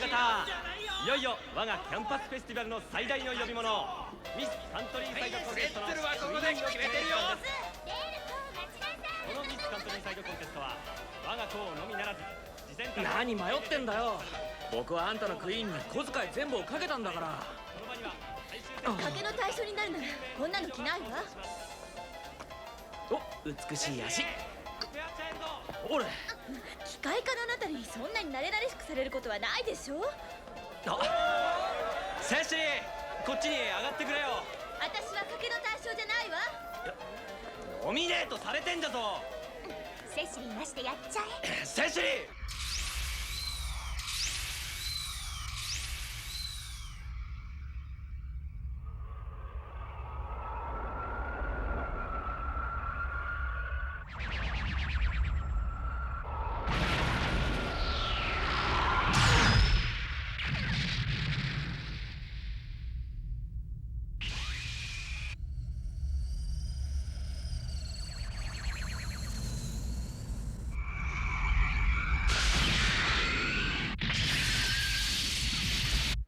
方、いよいよ我がキャンパスフェスティバルの最大の呼び物、ミスカントリーサイドコンテストのレッツルはここで決めてるよ。このミスカントリーサイドコンテストは我が校のみならず事前何迷ってんだよ。僕はあんたのクイーンに小遣い全部をかけたんだから。この場には最終賭けの対象になるならこんなの着ないわ。お、美しい足。フェアチャイルドほれ。機械化のあなたにそんなに慣れ慣れしくされることはないでしょ。あ、セシリー、こっちに上がってくれよ。私は賭けの対象じゃないわ。ノミネートされてんだぞ。セシリーなしでやっちゃえ。セシリー、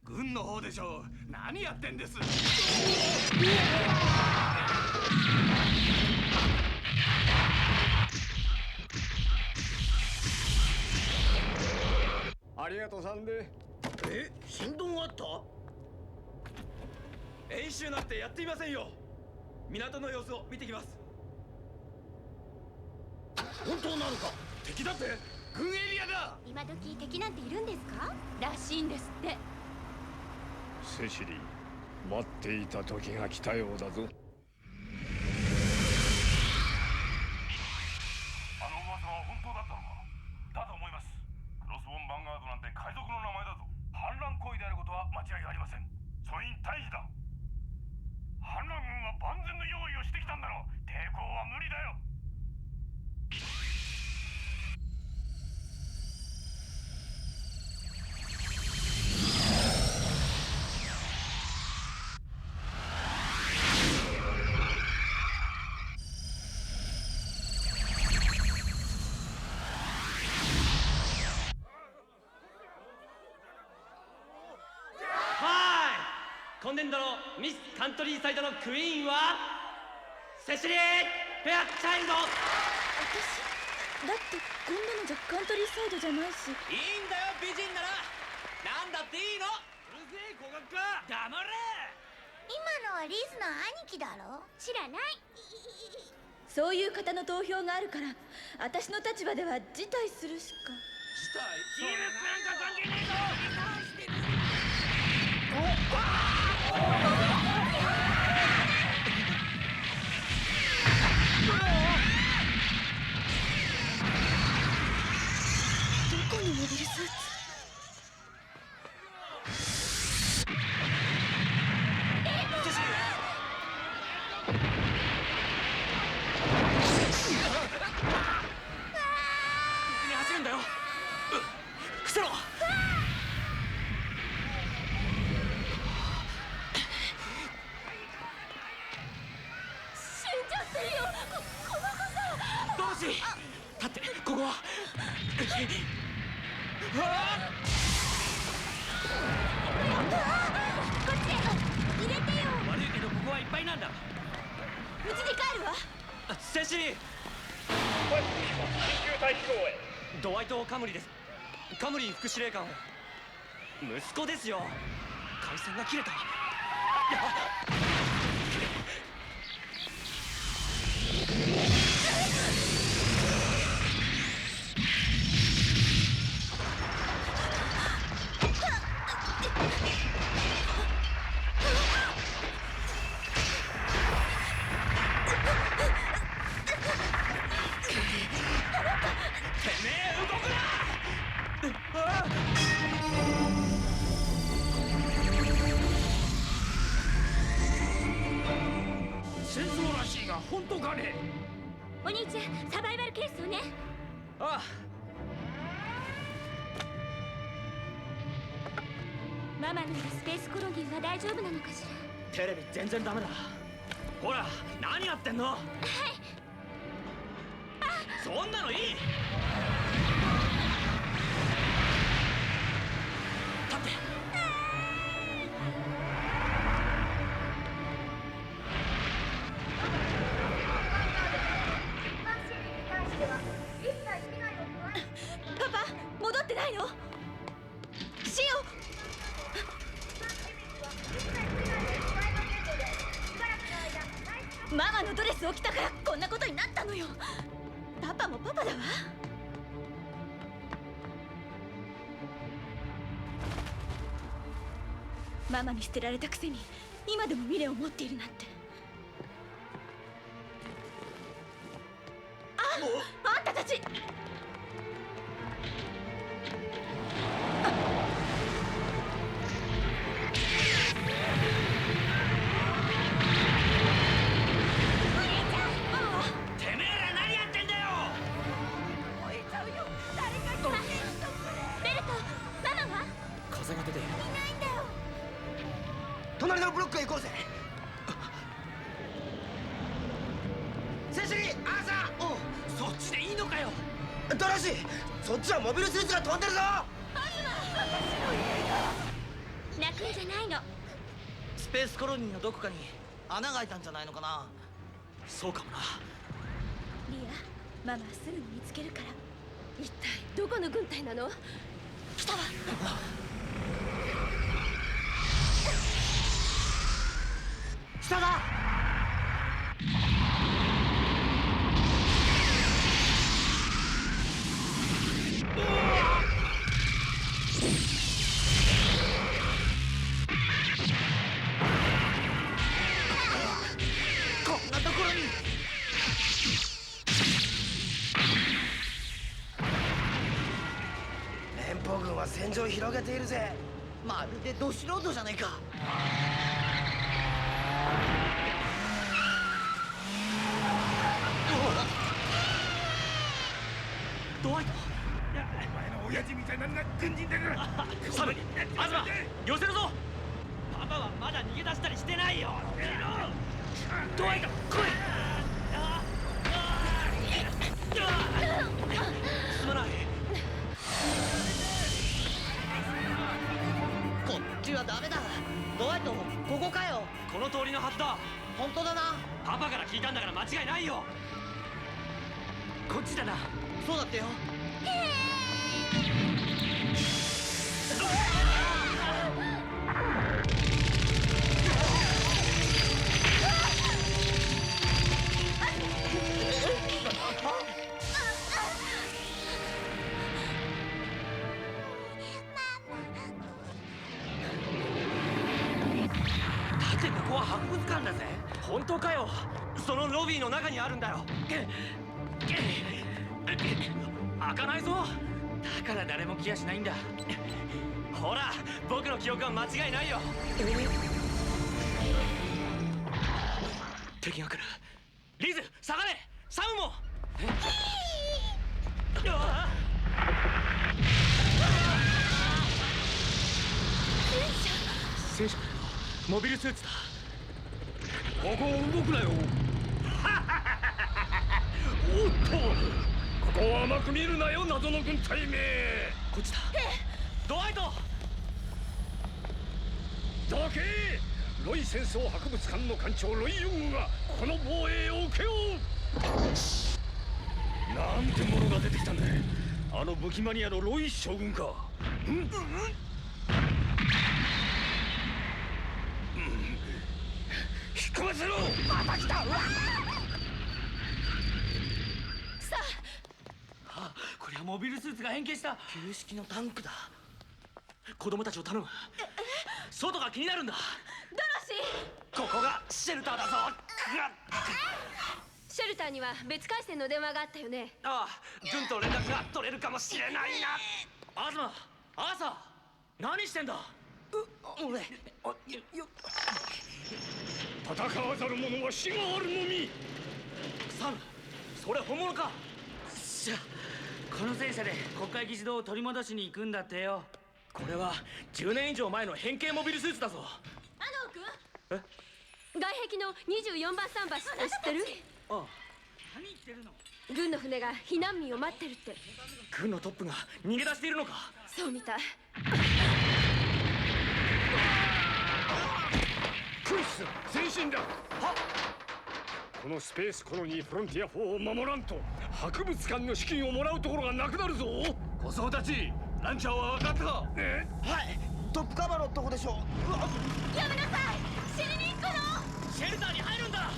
軍の方でしょう。何やってんです。ありがとうさんで。振動あった？演習なんてやっていませんよ。港の様子を見てきます。本当なのか？敵だって。軍エリアだ。今時敵なんているんですからしいんですって。セシリー、待っていた時が来たようだぞ。あの噂は本当だったのか。だと思います。クロスボーンヴァンガードなんて海賊の名前だぞ。反乱行為であることは間違いありません。素因退避だ。反乱軍は万全の用意をしてきたんだろう。抵抗は無理だよ。今年度のミスカントリーサイドのクイーンはセシリー・フェアチャイルド。私だってこんなのじゃカントリーサイドじゃないし。いいんだよ、美人なら。なんだっていいの。うるせえ小学か。黙れ。今のはリズの兄貴だろ。知らない。そういう方の投票があるから私の立場では辞退するしか。チームなんか関係ねえぞ。どこにモビルスーツ。に走るんだよ。伏せろ。死んじゃってるよこの子さ。ドロシー、立って。ここはこっちへ入れてよ。悪いけどここはいっぱいなんだ。うちに帰るわ。セシリー、緊急退避口へ。ドワイト・カムリです。カムリ副司令官。息子ですよ。回線が切れた。戦争らしいが本当かね。お兄ちゃんサバイバルケースをね。ああ。ママのいるスペースコロニーは大丈夫なのかしら。テレビ全然ダメだ。ほら、何やってんの。はい。そんなのいい。ママのドレスを着たからこんなことになったのよ。パパもパパだわ。ママに捨てられたくせに今でも未練を持っているなんて。あんたたち。隣のブロックへ行こうぜ。セシリ、アーサー。おう、そっちでいいのかよ。ドラシー、そっちはモビルスーツが飛んでるぞ。泣くんじゃないの。スペースコロニーのどこかに穴が開いたんじゃないのかな。そうかもな。リア、ママはすぐに見つけるから。一体どこの軍隊なの？来たわ。下だ。こんなところに。連邦軍は戦場を広げているぜ。まるでド素人じゃねえか。ドワイト、お前の親父みたいな軍人だからサム、アズマ、寄せるぞ。パパはまだ逃げ出したりしてないよ。ドワイト、来い。すまない。こっちはダメだ。ドワイト、ここかよ。この通りのはずだ。本当だな。パパから聞いたんだから間違いないよ。こっちだな。そうだってよ。だってここは博物館だぜ。本当かよ。そのロビーの中にあるんだよ。開かないぞ。だから誰も来やしないんだ。ほら、僕の記憶は間違いないよ。敵が来る。リズ、下がれ。サムも。戦車、モビルスーツだ。ここを動くなよ。おっと、ここを甘く見るなよ、謎の軍隊名。こっちだ。ドワイト、どけ。ロイ戦争博物館の館長ロイ・ユングがこの防衛を請け負う。なんてものが出てきたんだ。あの武器マニアのロイ将軍か。引っ込ませろ。また来た。こりゃモビルスーツが変形した。旧式のタンクだ。子供たちを頼む。外が気になるんだ。ここがシェルターだぞ。シェルターには別回線の電話があったよね。ああ、軍と連絡が取れるかもしれないな。アズマ、アーサー、何してんだ。俺、戦わざる者は死があるのみ。サム、それ本物か。しゃ、この戦車で国会議事堂を取り戻しに行くんだってよ。これは10年以上前の変形モビルスーツだぞ。アノー君、外壁の24番桟橋って知ってる？ああ、何言ってるの。軍の船が避難民を待ってるって。軍のトップが逃げ出しているのか。そうみたい。クイス前進だ。このスペースコロニーフロンティア4を守らんと博物館の資金をもらうところがなくなるぞ。護送たち、ランチャーは分かったか。はい、トップカバーのとこでしょ。やめなさい。死にに行くの。シェルターに入るんだ。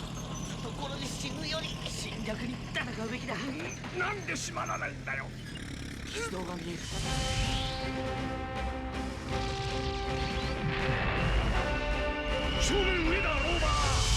ところで死ぬより侵略に戦うべきだ。なんで閉まらないんだよ。議事堂が見える。正面上だローバー。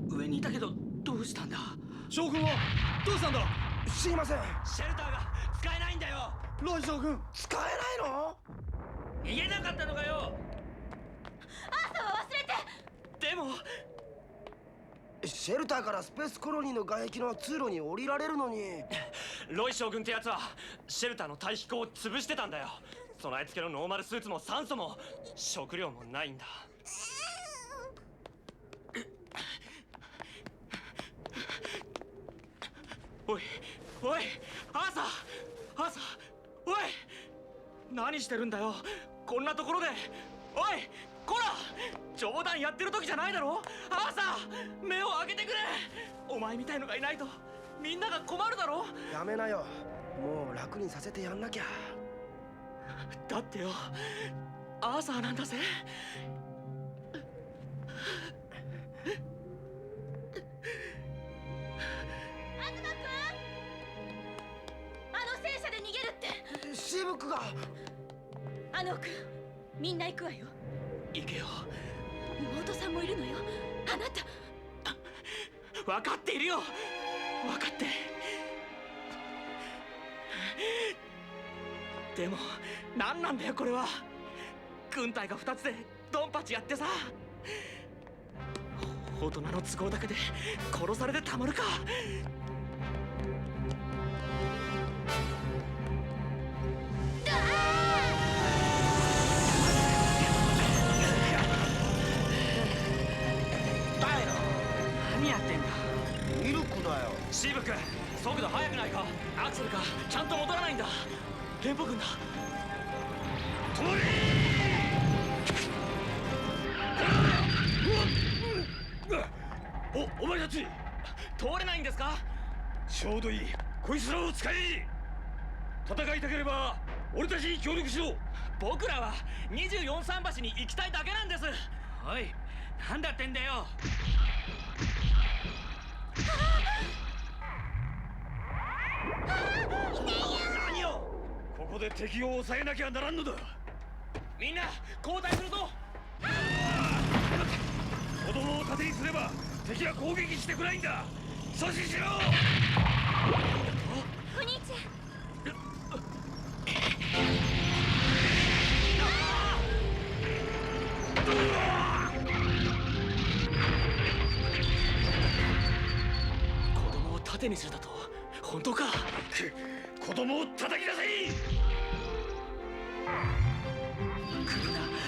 上にいたけどどうしたんだ。将軍はどうしたんだ。すいません。シェルターが使えないんだよ。ロイ将軍。使えないの？逃げなかったのかよ。朝は忘れて。でもシェルターからスペースコロニーの外壁の通路に降りられるのに。ロイ将軍ってやつはシェルターの対飛行を潰してたんだよ。備え付けのノーマルスーツも酸素も食料もないんだ。おいおい、朝おい、何してるんだよこんなところで。おいこら、冗談やってる時じゃないだろ。朝目を開けてくれ。お前みたいのがいないとみんなが困るだろ。やめなよ。もう楽にさせてやんなきゃ。だってよ、アーサーなんだぜ。東くん、戦車で逃げるって。シーブックが。くん、みんな行くわよ。行けよ。妹さんもいるのよ。あなた。分かっているよ、分かって。でも何なんだよこれは。軍隊が2つでドンパチやってさ、大人の都合だけで殺されてたまるか。何やってんだ。ミルクだよ。シーブ君、速度速くないか。アクセルがちゃんと戻らないんだ。連邦軍だ。止まれ。お前たち通れないんですか。ちょうどいい。こいつらを使い。戦いたければ俺たちに協力しろ。僕らは24桟橋に行きたいだけなんです。おい、なんだってんだよ。何よ。ここで敵を抑えなきゃならんのだ。みんな交代するぞ。子供を盾にすれば敵は攻撃してこないんだ。阻止しろ。お兄ちゃん。子供を盾にするだと本当か。子供を叩きなさい。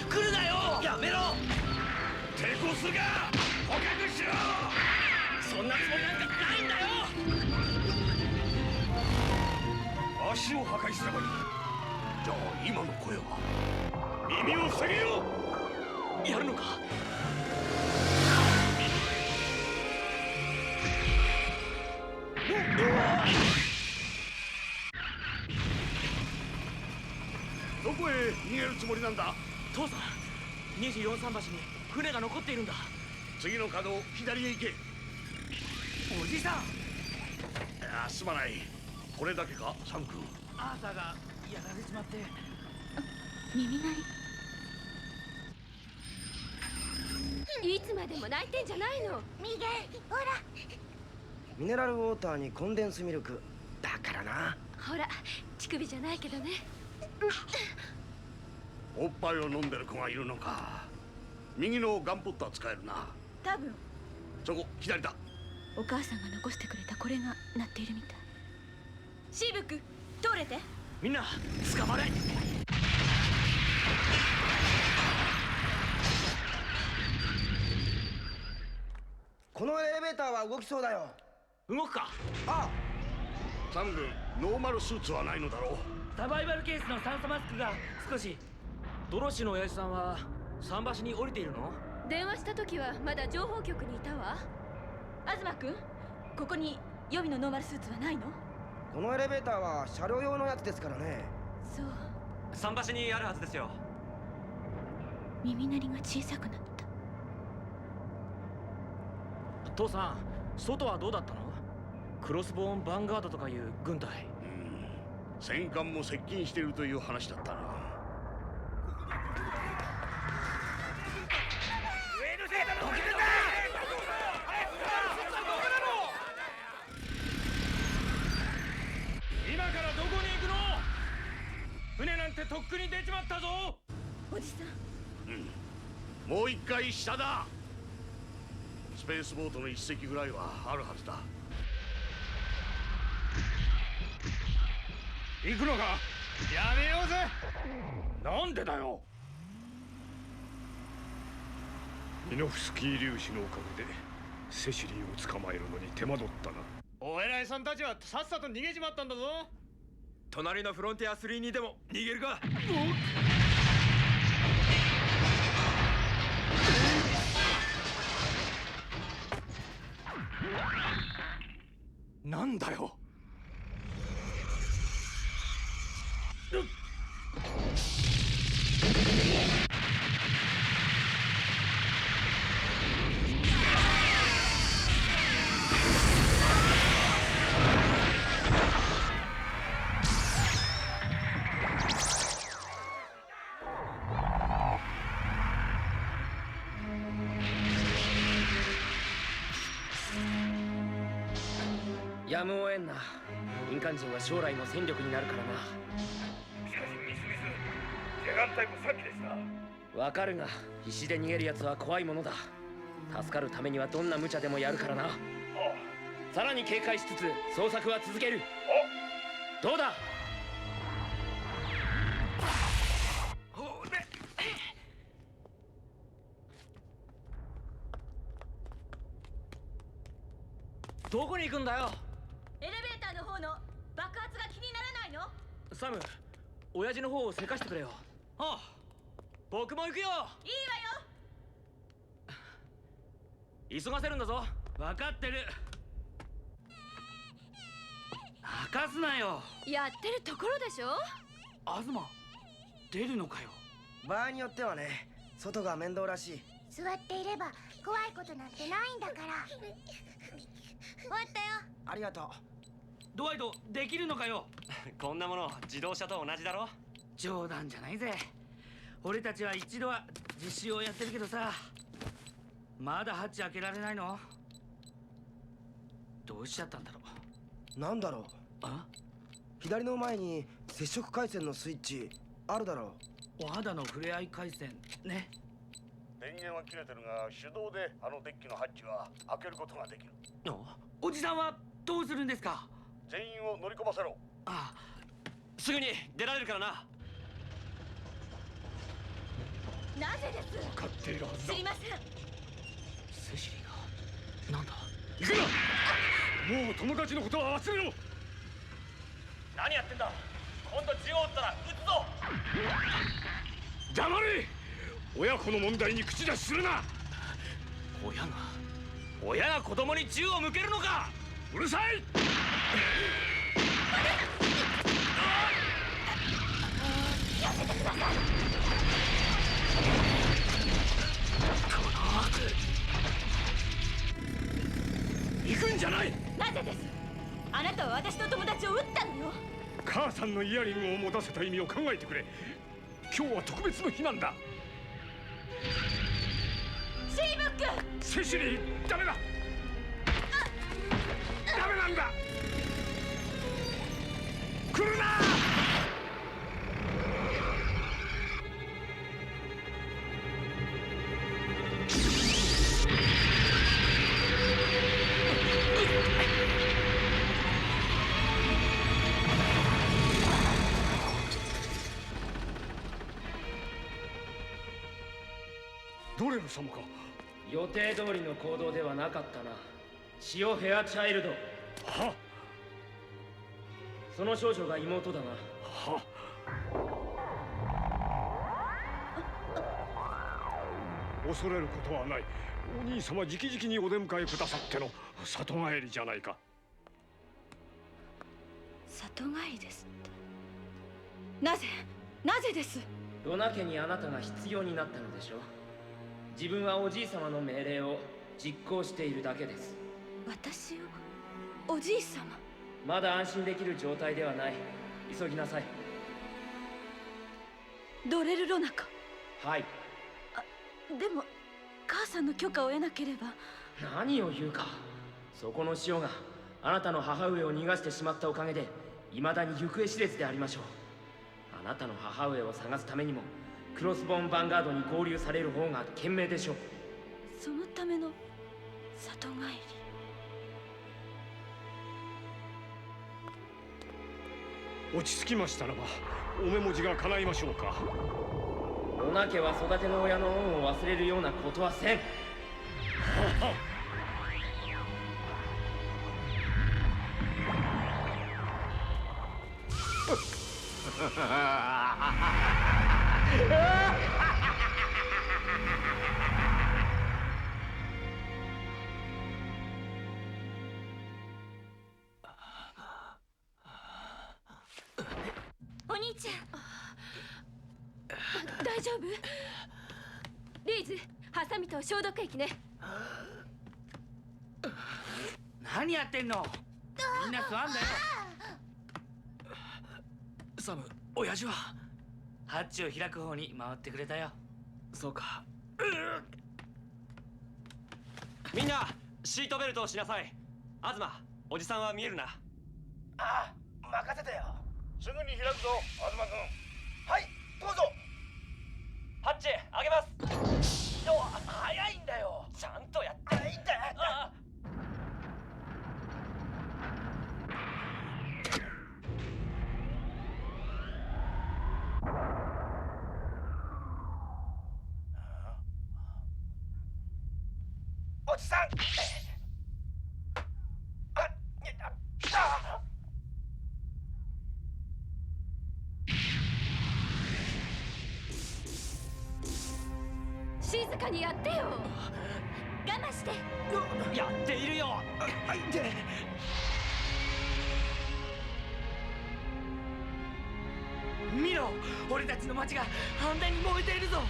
来るなよ。やめろ。抵抗するか。捕獲しろ。そんなつもりなんかないんだよ。足を破壊すればいい。じゃあ今の声は。耳を塞げよ。やるのか。どこへ逃げるつもりなんだ。父さん、24桟橋に船が残っているんだ。次の角を左へ行け。おじさん。すまない。これだけかサン君。アーサーがやられちまって。耳鳴り。いつまでも泣いてんじゃないの。ミゲル、ほら。ミネラルウォーターにコンデンスミルクだからな。ほら、乳首じゃないけどね。おっぱいを飲んでる子がいるのか。右のガンポットは使えるな。多分そこ左だ。お母さんが残してくれたこれが鳴っているみたい。シーブック、通れて。みんな捕まれ。このエレベーターは動きそうだよ。動くか。あ、サム君、ノーマルスーツはないのだろう。サバイバルケースの酸素マスクが少し。ドロシーの親父さんは桟橋に降りているの？電話した時はまだ情報局にいたわ。東君、ここに予備のノーマルスーツはないの？このエレベーターは車両用のやつですからね。そう。桟橋にあるはずですよ。耳鳴りが小さくなった。父さん、外はどうだったの？クロスボーンヴァンガードとかいう軍隊。戦艦も接近しているという話だったな。今からどこに行くの？船なんてとっくに出ちまったぞ。おじさん。もう一回下だ。スペースボートの一隻ぐらいはあるはずだ。行くのか？やめようぜ。なんでだよ。ミノフスキー粒子のおかげでセシリーを捕まえるのに手間取ったな。お偉いさんたちはさっさと逃げちまったんだぞ。隣のフロンティア3にでも逃げるか。なんだよ。やむを得んな。民間人は将来の戦力になるからな。しかしミスミス、ジャガン隊もさっきでした。わかるが、必死で逃げる奴は怖いものだ。助かるためにはどんな無茶でもやるからな。さらに警戒しつつ捜索は続ける。どうだ？どこに行くんだよ？エレベーターの方の爆発が気にならないの？サム、親父の方をせかしてくれよ。ああ、僕も行くよ。いいわよ。急がせるんだぞ。分かってる。泣かすなよ。やってるところでしょ。東、出るのかよ。場合によってはね、外が面倒らしい。座っていれば怖いことなんてないんだから。終わったよ。ありがとう。ドワイト、できるのかよ。こんなもの自動車と同じだろ。冗談じゃないぜ。俺たちは一度は実習をやってるけどさ、まだハッチ開けられないの？どうしちゃったんだろう。なんだろう。あ？左の前に接触回線のスイッチあるだろお肌の触れ合い回線ね。電源は切れてるが、手動であのデッキのハッチは開けることができる。おじさんはどうするんですか？全員を乗り込ませろ。ああ、すぐに出られるからな。なぜです？分かっているはずだ。知りません。セシリがなんだ？行くな。もう友達のことは忘れろ。何やってんだ。今度銃を撃ったら撃つぞ。黙れ。親子の問題に口出しするな。親が子供に銃を向けるのか？うるさい。行くんじゃない。なぜです？あなたは私の友達を撃ったのよ。母さんのイヤリングを持たせた意味を考えてくれ。今日は特別の日なんだ。シーブック。セシリー、ダメだ。ダメなんだ。来るな。ドレル様か。予定通りの行動ではなかったな。シオ・フェアチャイルド。はその少女が妹だな。は恐れることはない。お兄様直々にお出迎えくださっての里帰りじゃないか。里帰りですってなぜです？ロナ家にあなたが必要になったのでしょう。自分はおじい様の命令を実行しているだけです。私をおじい様？まだ安心できる状態ではない。急ぎなさい。ドレルロナか？はい。でも母さんの許可を得なければ。何を言うか。そこの塩があなたの母上を逃がしてしまったおかげで未だに行方知れずでありましょう。あなたの母上を探すためにもクロスボーンヴァンガードに合流される方が賢明でしょう。そのための里帰落ち着きましたらばお目文字が叶いましょうか。ロナ家は育ての親の恩を忘れるようなことはせん。お兄ちゃん大丈夫？リーズ、ハサミと消毒液ね。何やってんの？みんな不安だよ。サム、親父は？ハッチを開く方に回ってくれたよ。そうか。みんなシートベルトをしなさい。東、おじさんは見えるな。ああ、任せてよ。すぐに開くぞ、東君。はい、どうぞ。ハッチ上げます。早いんだよ。ちゃんとやっていいんだよ。おじさん。静かにやってよ。我慢して。やっているよ。見ろ、俺たちの町が反対に燃えているぞ。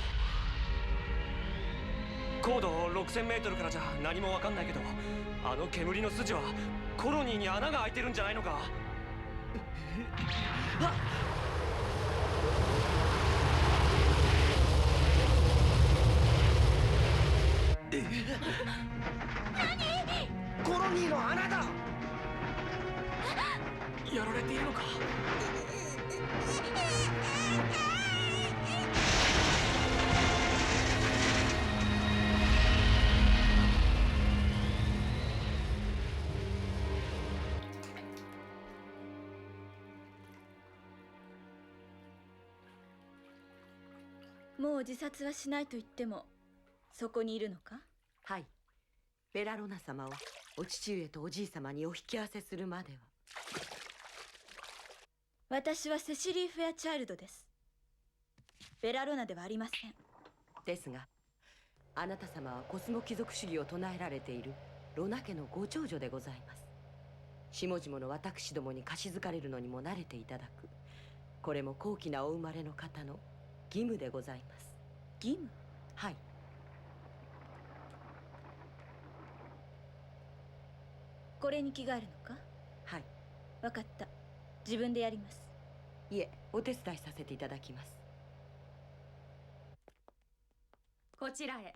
高度6000メートルからじゃ何もわかんないけど、あの煙の筋はコロニーに穴が開いてるんじゃないのか。コロニーの穴だ。やられているのか。もう自殺はしないと言ってもそこにいるのか？はい。ベラロナ様はお父上とおじい様にお引き合わせするまでは。私はセシリー・フェアチャイルドです。ベラロナではありません。ですが、あなた様はコスモ貴族主義を唱えられているロナ家のご長女でございます。下々の私どもに貸し付かれるのにも慣れていただく、これも高貴なお生まれの方の義務でございます。義務？はい。これに着替えるのか？はい。わかった。自分でやります。いえ、お手伝いさせていただきます。こちらへ。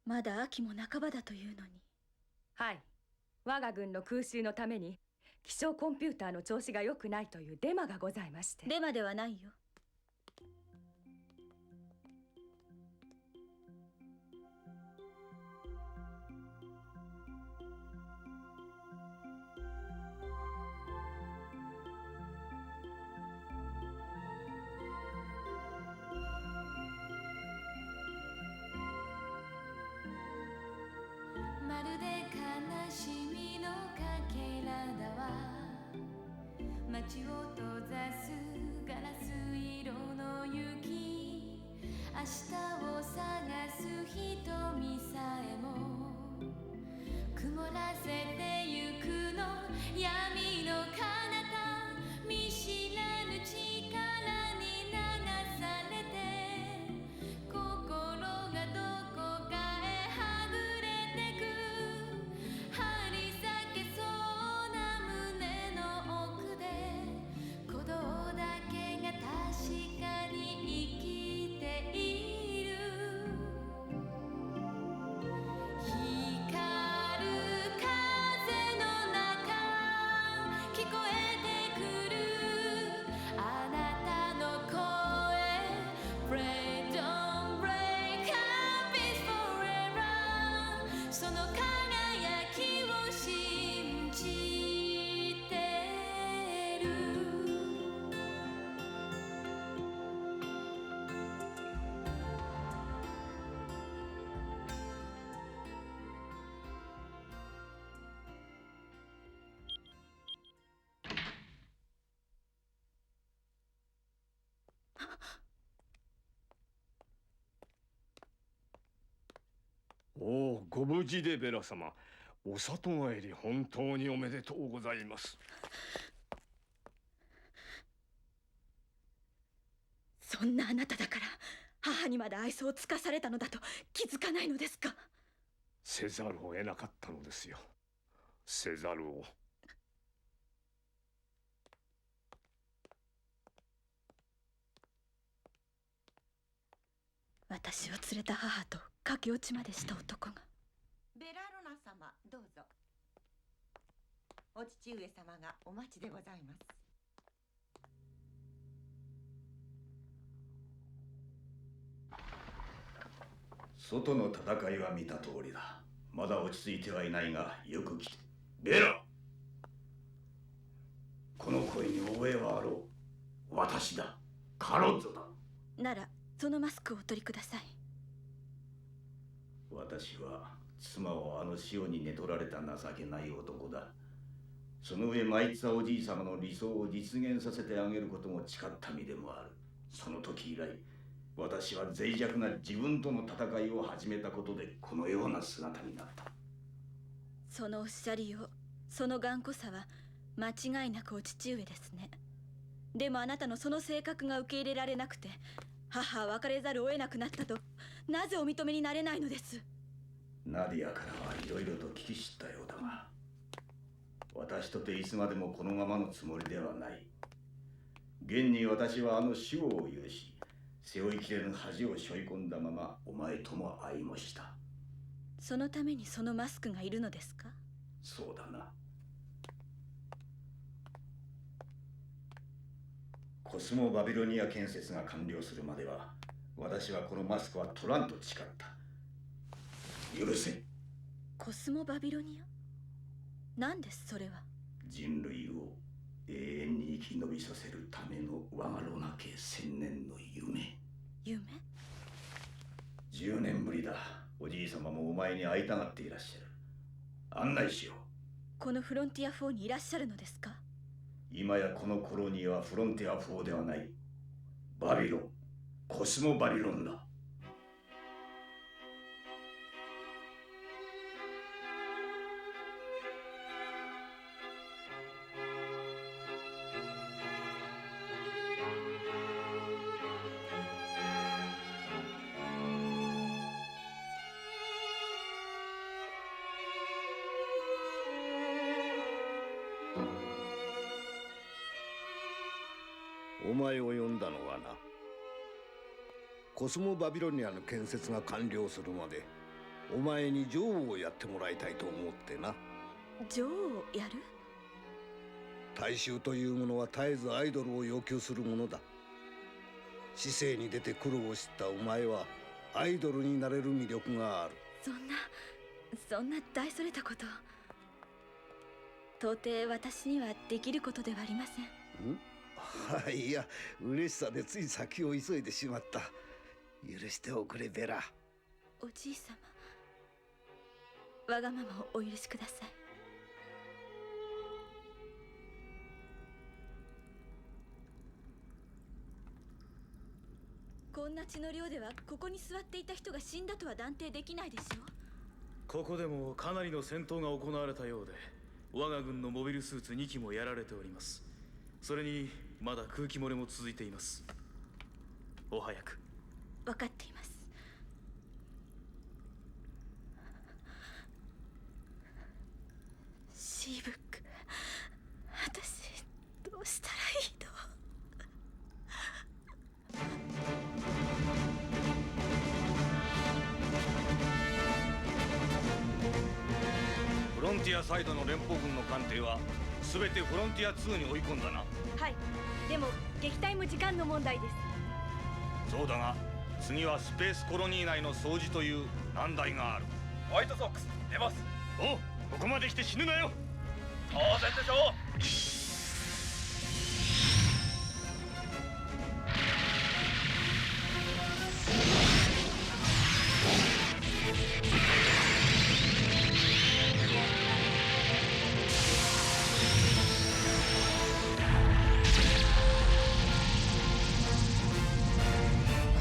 まだ秋も半ばだというのに。はい。我が軍の空襲のために気象コンピューターの調子が良くないというデマがございまして。デマではないよ。で悲しみのかけらだわ街を閉ざすガラス色の雪明日を探す瞳さえも曇らせてゆくの闇の彼方見知らぬ力に流されて心がどこかへはぐれてく張り裂けそうな胸の奥で鼓動だけが確かに生きている光る風の中聞こえてくるあなたの声 Pray don't break up is forever その輝きを信じてるおお、ご無事でベラ様。お里帰り本当におめでとうございます。そんなあなただから母にまで愛想を尽かされたのだと気づかないのですか？せざるを得なかったのですよ。せざるを。私を連れた母と駆け落ちまでした男が。ベラロナ様、どうぞ。お父上様がお待ちでございます。外の戦いは見た通りだ。まだ落ち着いてはいないが、よく来て。ベラ、この声に覚えはあろう。私だ、カロッゾだ。ならそのマスクをお取りください。私は妻をあの潮に寝取られた情けない男だ。その上マイツァおじい様の理想を実現させてあげることも誓った身でもある。その時以来、私は脆弱な自分との戦いを始めたことでこのような姿になった。そのおっしゃりよう、その頑固さは間違いなくお父上ですね。でもあなたのその性格が受け入れられなくて、母は別れざるを得なくなったと、なぜお認めになれないのです？ナディアからはいろいろと聞き知ったようだが、私とていつまでもこのままのつもりではない。現に私はあの死後を許し、背負いきれぬ恥を背負い込んだままお前とも愛もした。そのためにそのマスクがいるのですか？そうだな。コスモバビロニア建設が完了するまでは、私はこのマスクは取らんと誓った。許せ。コスモバビロニア？何ですそれは？人類を永遠に生き延びさせるための我がロナ家千年の夢。夢？10年ぶりだ。おじい様もお前に会いたがっていらっしゃる。案内しよう。このフロンティア4にいらっしゃるのですか？今やこのコロニーはフロンティア4ではない。バビロン、コスモバビロンだ。お前を呼んだのはな、コスモバビロニアの建設が完了するまでお前に女王をやってもらいたいと思ってな。女王をやる？大衆というものは絶えずアイドルを要求するものだ。市政に出て苦労したお前はアイドルになれる魅力がある。そんな大それたこと到底私にはできることではありません。いや、嬉しさでつい先を急いでしまった。許しておくれベラ。おじい様、わがままをお許しください。こんな血の量ではここに座っていた人が死んだとは断定できないでしょう。ここでもかなりの戦闘が行われたようで、我が軍のモビルスーツ2機もやられております。それにまだ空気漏れも続いています。お早く。分かっています。シーブック、私どうしたらいいの？フロンティアサイドの連邦軍の艦艇は全てフロンティア2に追い込んだな。はい、でも撃退も時間の問題です。そうだが次はスペースコロニー内の掃除という難題がある。ホワイトソックス出ます。おう、ここまで来て死ぬなよ。当然でしょう。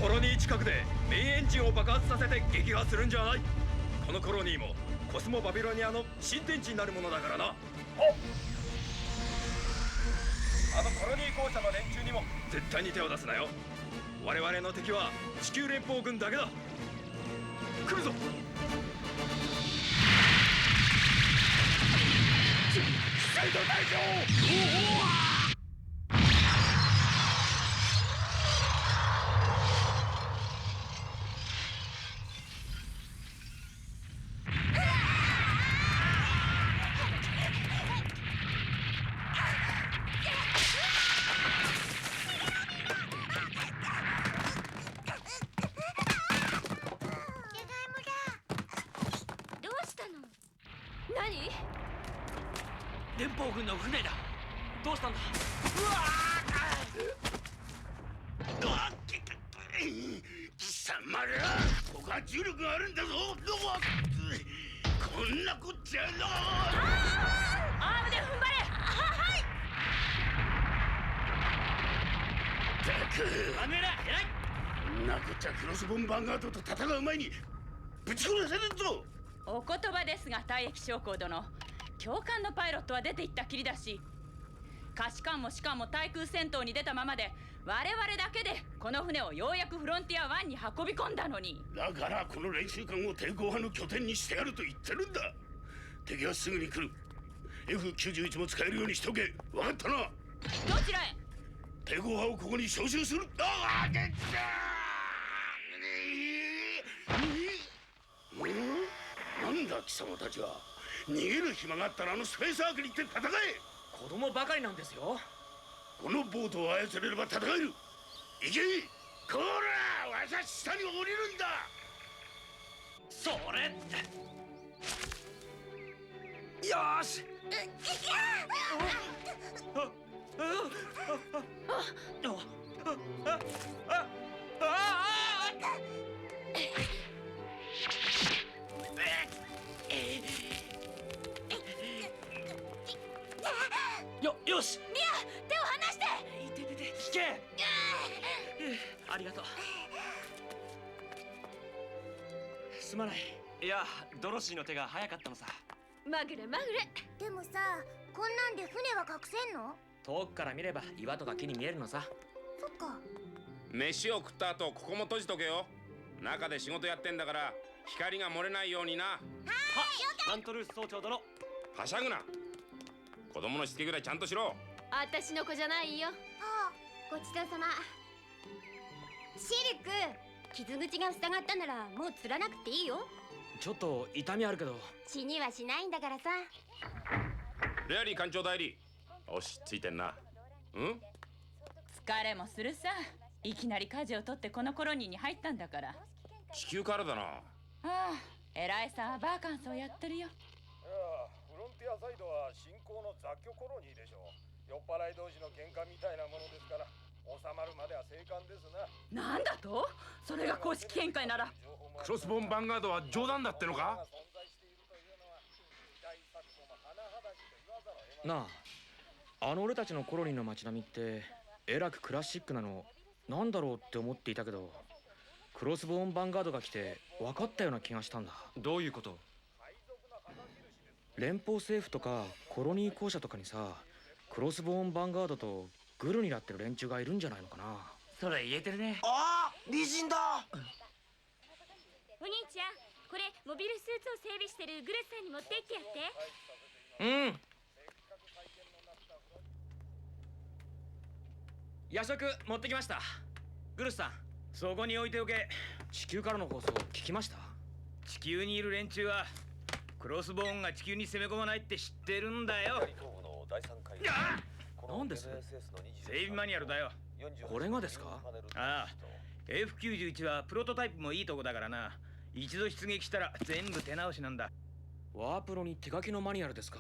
コロニー近くでメインエンジンを爆発させて撃破するんじゃない。このコロニーもコスモバビロニアの新天地になるものだからな。あのコロニー校舎の連中にも絶対に手を出すなよ。我々の敵は地球連邦軍だけだ。来るぞ。サイド隊長。連邦軍の船だ。どうしたんだ。貴様ら、ここは重力があるんだぞ。こんなこっちゃな。アームで踏ん張れ。はいったく、あめえら偉い。こんなこっちゃクロスボーンヴァンガードと戦う前にぶち殺されるぞ。お言葉ですが、退役将校殿、教官のパイロットは出て行ったきりだし、下士官も士官も対空戦闘に出たままで、我々だけでこの船をようやくフロンティア1に運び込んだのに。だからこの練習艦を抵抗派の拠点にしてやると言ってるんだ。敵はすぐに来る。 F91 も使えるようにしておけ。分かったな。どちらへ。抵抗派をここに招集する。ああ、できた。なんだ貴様たちは。逃げる暇があったらあのスペースアークに行って戦え。子供ばかりなんですよ。このボートを操れれば戦える。行け。こら、わしは下に降りるんだ。それよーし。よし。ミア、手を離して。引け。ありがとう。すまない。いや、ドロシーの手が早かったのさ。まぐれまぐれ。でもさ、こんなんで船は隠せんの？遠くから見れば岩とか木に見えるのさ。そっか。飯を食った後ここも閉じとけよ。中で仕事やってんだから光が漏れないようにな。はっ、マントルース総長殿。はしゃぐな。子供のしつけぐらいちゃんとしろ。私の子じゃないよ。ごちそうさま。シルク、傷口が塞がったならもう釣らなくていいよ。ちょっと痛みあるけど。死にはしないんだからさ。レアリー艦長代理。よし、ついてんな。うん？疲れもするさ。いきなり舵を取ってこのコロニーに入ったんだから。地球からだな。ああ、偉いさんはバーカンスをやってるよ。フロンティアサイドは新興の雑居コロニーでしょう。酔っ払い同士の喧嘩みたいなものですから、収まるまでは静観ですな。なんだと？それが公式見解なら。クロスボーンヴァンガードは冗談だってのか？なあ、俺たちのコロニーの街並みってえらくクラシックなのなんだろうって思っていたけど、クロスボーンヴァンガードが来て分かったような気がしたんだ。どういうこと？連邦政府とかコロニー公社とかにさ、クロスボーンヴァンガードとグルになってる連中がいるんじゃないのかな。それ言えてるね。ああ、美人だ。お兄ちゃん、これモビルスーツを整備してるグルスさんに持って行ってやって。うん。夜食持ってきました。グルスさん、そこに置いておけ。地球からの放送聞きました？地球にいる連中はクロスボーンが地球に攻め込まないって知ってるんだよ。なんです？整備マニュアルだよ。これがですか？ああ、F91 はプロトタイプもいいとこだからな。一度出撃したら全部手直しなんだ。ワープロに手書きのマニュアルですか？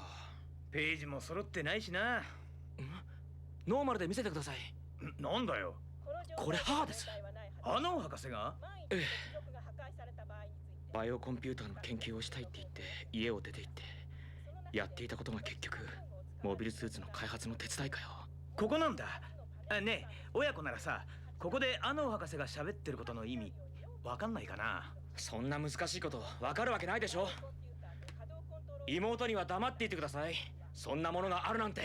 ページも揃ってないしな。ノーマルで見せてください。なんだよ。これ母です。アノン博士が？ええ。バイオコンピューターの研究をしたいって言って家を出て行って、やっていたことが結局モビルスーツの開発の手伝いかよ。ここなんだ。ねえ、親子ならさ、ここでアノン博士が喋ってることの意味わかんないかな？そんな難しいことわかるわけないでしょ。妹には黙っていてください。そんなものがあるなんて。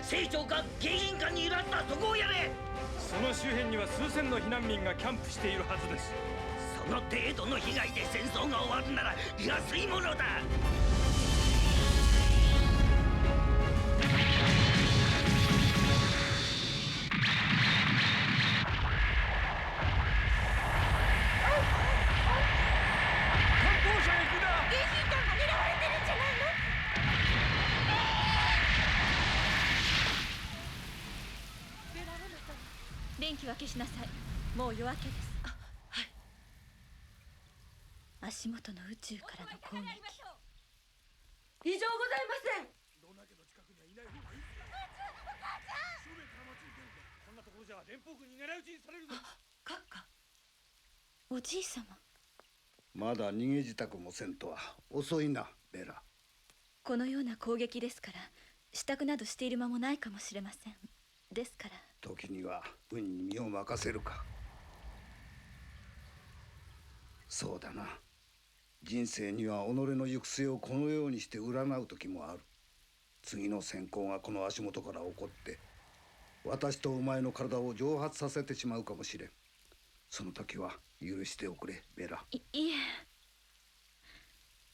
成長か迎賓館にいらったそこをやれ。その周辺には数千の避難民がキャンプしているはずです。その程度の被害で戦争が終わるなら安いものだ。電気は消しなさい。もう夜明けです。はい。足元の宇宙からの攻撃。異常ございません。ロナ家の近くにはいない方がいい。お母ちゃん。正面から街に出るんだ。こんなところじゃ連邦軍に狙い撃ちにされるぞ。閣下。おじい様。まだ逃げ支度もせんとは遅いな、ベラ。このような攻撃ですから支度などしている間もないかもしれません。ですから時には運に身を任せるか。そうだな、人生には己の行く末をこのようにして占う時もある。次の閃光がこの足元から起こって私とお前の体を蒸発させてしまうかもしれん。その時は許しておくれ、ベラ。いえ、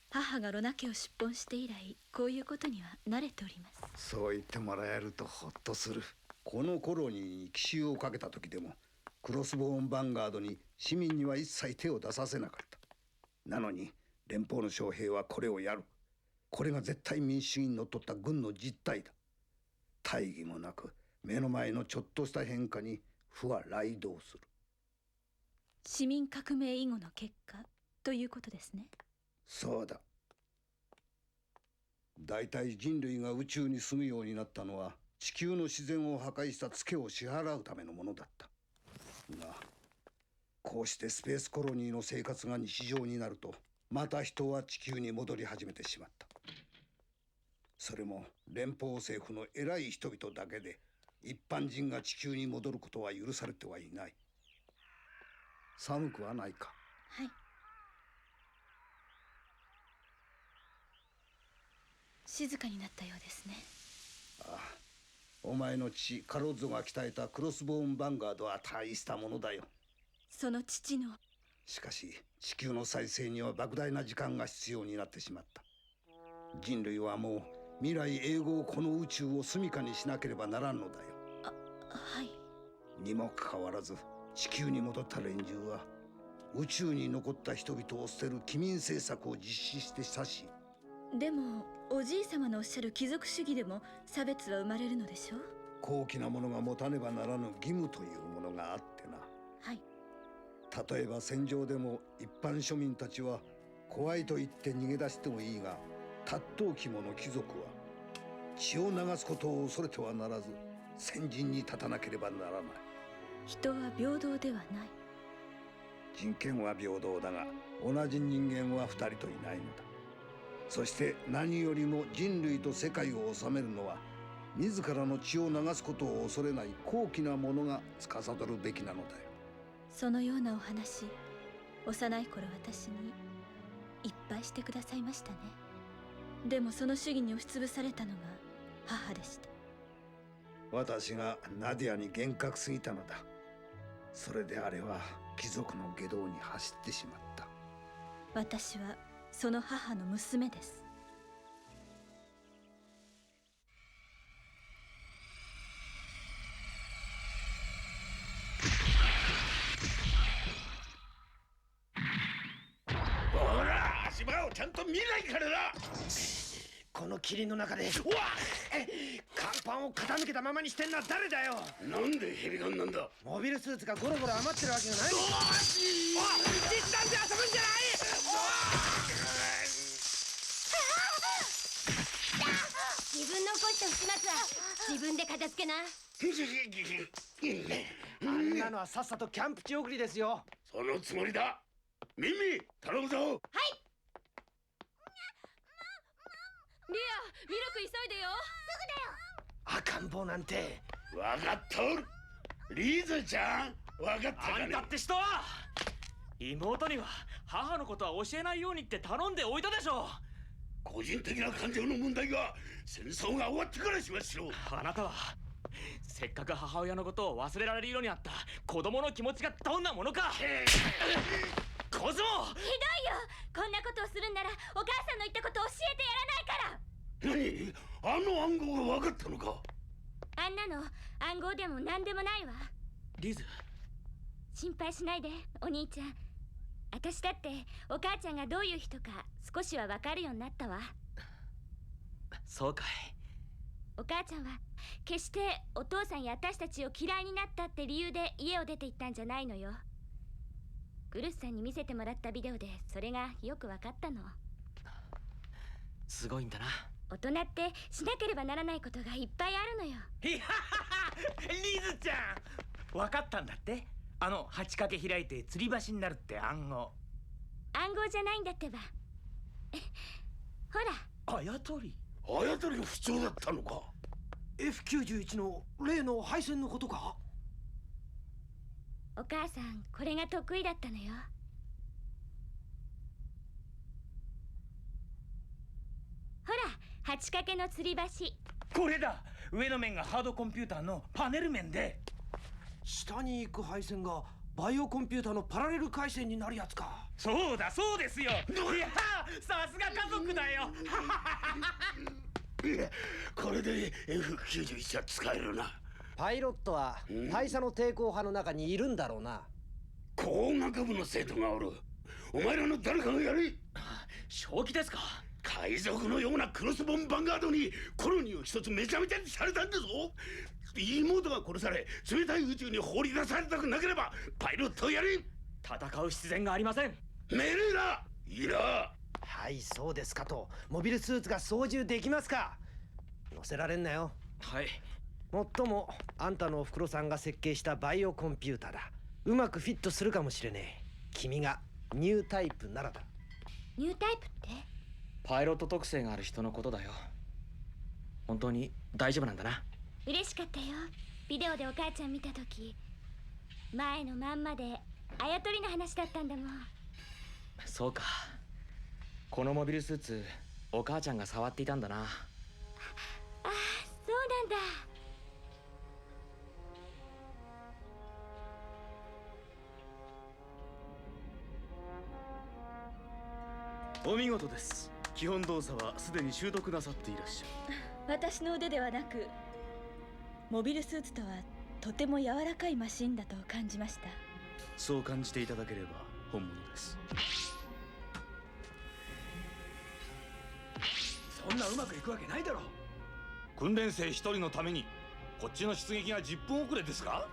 母がロナ家を出奔して以来こういうことには慣れております。そう言ってもらえるとほっとする。このコロニーに奇襲をかけた時でもクロスボーンヴァンガードに市民には一切手を出させなかった。なのに連邦の将兵はこれをやる。これが絶対民主主義にのっとった軍の実態だ。大義もなく目の前のちょっとした変化に負は雷動する。市民革命以後の結果ということですね。そうだ。大体人類が宇宙に住むようになったのは地球の自然を破壊したツケを支払うためのものだった。がこうしてスペースコロニーの生活が日常になるとまた人は地球に戻り始めてしまった。それも連邦政府の偉い人々だけで一般人が地球に戻ることは許されてはいない。寒くはないか？はい。静かになったようですね。ああ、お前の父カロッゾが鍛えたクロスボーンヴァンガードは大したものだよ。その父の。しかし地球の再生には莫大な時間が必要になってしまった。人類はもう未来永劫この宇宙を住処にしなければならんのだよ。はい。にもかかわらず地球に戻った連中は宇宙に残った人々を捨てる帰民政策を実施してしたし。でもおじい様のおっしゃる貴族主義でも差別は生まれるのでしょう。高貴なものが持たねばならぬ義務というものがあってな。はい。例えば戦場でも一般庶民たちは怖いと言って逃げ出してもいいが、達頭肝の貴族は血を流すことを恐れてはならず先陣に立たなければならない。人は平等ではない。人権は平等だが同じ人間は2人といないのだ。そして何よりも人類と世界を治めるのは自らの血を流すことを恐れない高貴な者が司るべきなのだよ。そのようなお話、幼い頃私にいっぱいしてくださいましたね。でもその主義に押しつぶされたのが母でした。私がナディアに厳格すぎたのだ。それであれは貴族の下道に走ってしまった。私はその母の娘です。ほら、足場をちゃんと見ないからな。この霧の中で甲板を傾けたままにしてんのは誰だよ。なんでヘリガンなんだ。モビルスーツがゴロゴロ余ってるわけがない。実弾で遊ぶんじゃない。自分の起こした不始末は自分で片付けな。あんなのはさっさとキャンプ地送りですよ。そのつもりだ。ミミ、頼むぞ。はい。リア、ミルク急いでよ。赤ん坊なんて。わかっとる。リーズちゃん、わかったかね。あんたって人は妹には母のことは教えないようにって頼んでおいたでしょ。個人的な感情の問題が戦争が終わってからしましょう。あなたはせっかく母親のことを忘れられるようになった子供の気持ちがどんなものか。コズモ、ひどいよ。こんなことをするんならお母さんの言ったことを教えてやらないから。何、あの暗号が分かったのか。あんなの暗号でも何でもないわ。リズ、心配しないでお兄ちゃん。私だってお母ちゃんがどういう人か少しは分かるようになったわ。そうかい。お母ちゃんは決してお父さんや私たちを嫌いになったって理由で家を出て行ったんじゃないのよ。グルスさんに見せてもらったビデオでそれがよく分かったの。すごいんだな。大人ってしなければならないことがいっぱいあるのよ。リズちゃん、分かったんだって。あの8かけ開いて吊り橋になるって暗号。暗号じゃないんだってば。ほら、あやとり。あやとりが不調だったのか。 F91 の例の配線のことか。お母さんこれが得意だったのよ。ほら、8かけの吊り橋。これだ。上の面がハードコンピューターのパネル面で、下に行く配線がバイオコンピューターのパラレル回線になるやつか。そうだそうですよ。いや、さすが家族だよ。これで F91 は使えるな。パイロットは大佐の抵抗派の中にいるんだろうな。工学部の生徒がおる。お前らの誰かがやれ。正気ですか。海賊のようなクロスボーンヴァンガードにコロニーを一つめちゃめちゃにされたんだぞ。妹が殺され冷たい宇宙に放り出されたくなければパイロットをやれ。戦う必然がありません。命令だ。いいな。はい、そうですかと。モビルスーツが操縦できますか。乗せられんなよ。はい。もっともあんたのおふくろさんが設計したバイオコンピューターだ。うまくフィットするかもしれねえ。君がニュータイプならだ。ニュータイプって？パイロット特性がある人のことだよ。本当に大丈夫なんだな。嬉しかったよ。ビデオでお母ちゃん見た時、前のまんまであやとりの話だったんだもん。そうか。このモビルスーツお母ちゃんが触っていたんだな。ああ、そうなんだ。お見事です。基本動作はすでに習得なさっていらっしゃる。私の腕ではなく、モビルスーツとはとても柔らかいマシンだと感じました。そう感じていただければ本物です。そんなうまくいくわけないだろ。訓練生一人のためにこっちの出撃が10分遅れですか？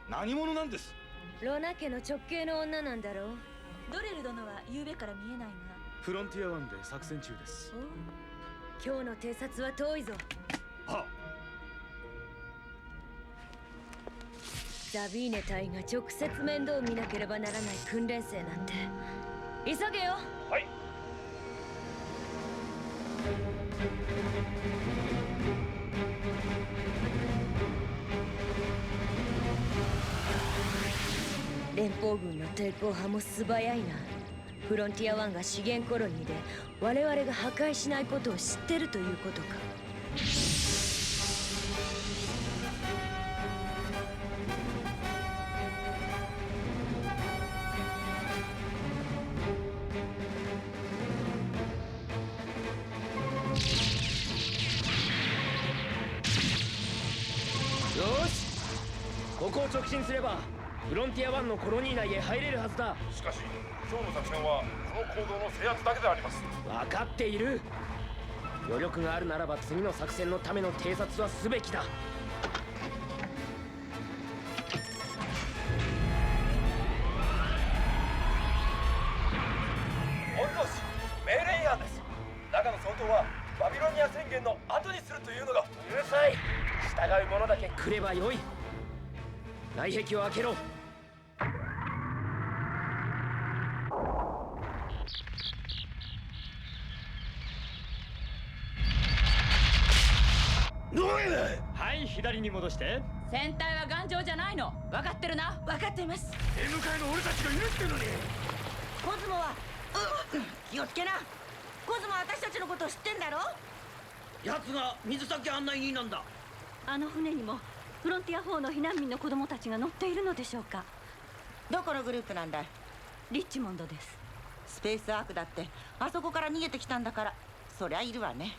何者なんです？ロナ家の直系の女なんだろう。ドレル殿は昨夜から見えないが。フロンティア1で作戦中です。今日の偵察は遠いぞ。はっ。ザビーネ隊が直接面倒を見なければならない訓練生なんて急げよ。はい。連邦軍の抵抗派も素早いな。フロンティア1が資源コロニーで我々が破壊しないことを知ってるということか。よし、ここを直進すればフロンティア1のコロニー内へ入れるはずだ。しかし今日の作戦はこの行動の制圧だけであります。分かっている。余力があるならば次の作戦のための偵察はすべきだ。御曹司、命令違反です。中野総統はバビロニア宣言の後にするというのが。うるさい。従う者だけ来ればよい。内壁を開けろ。はい、左に戻して。船体は頑丈じゃないの。分かってるな。分かっています。出迎えの俺たちがいるってのに。コズモは気をつけな。コズモは私たちのことを知ってんだろ。奴が水先案内人なんだ。あの船にもフロンティア4の避難民の子供たちが乗っているのでしょうか。どこのグループなんだい？リッチモンドです。スペースアークだってあそこから逃げてきたんだから、そりゃいるわね。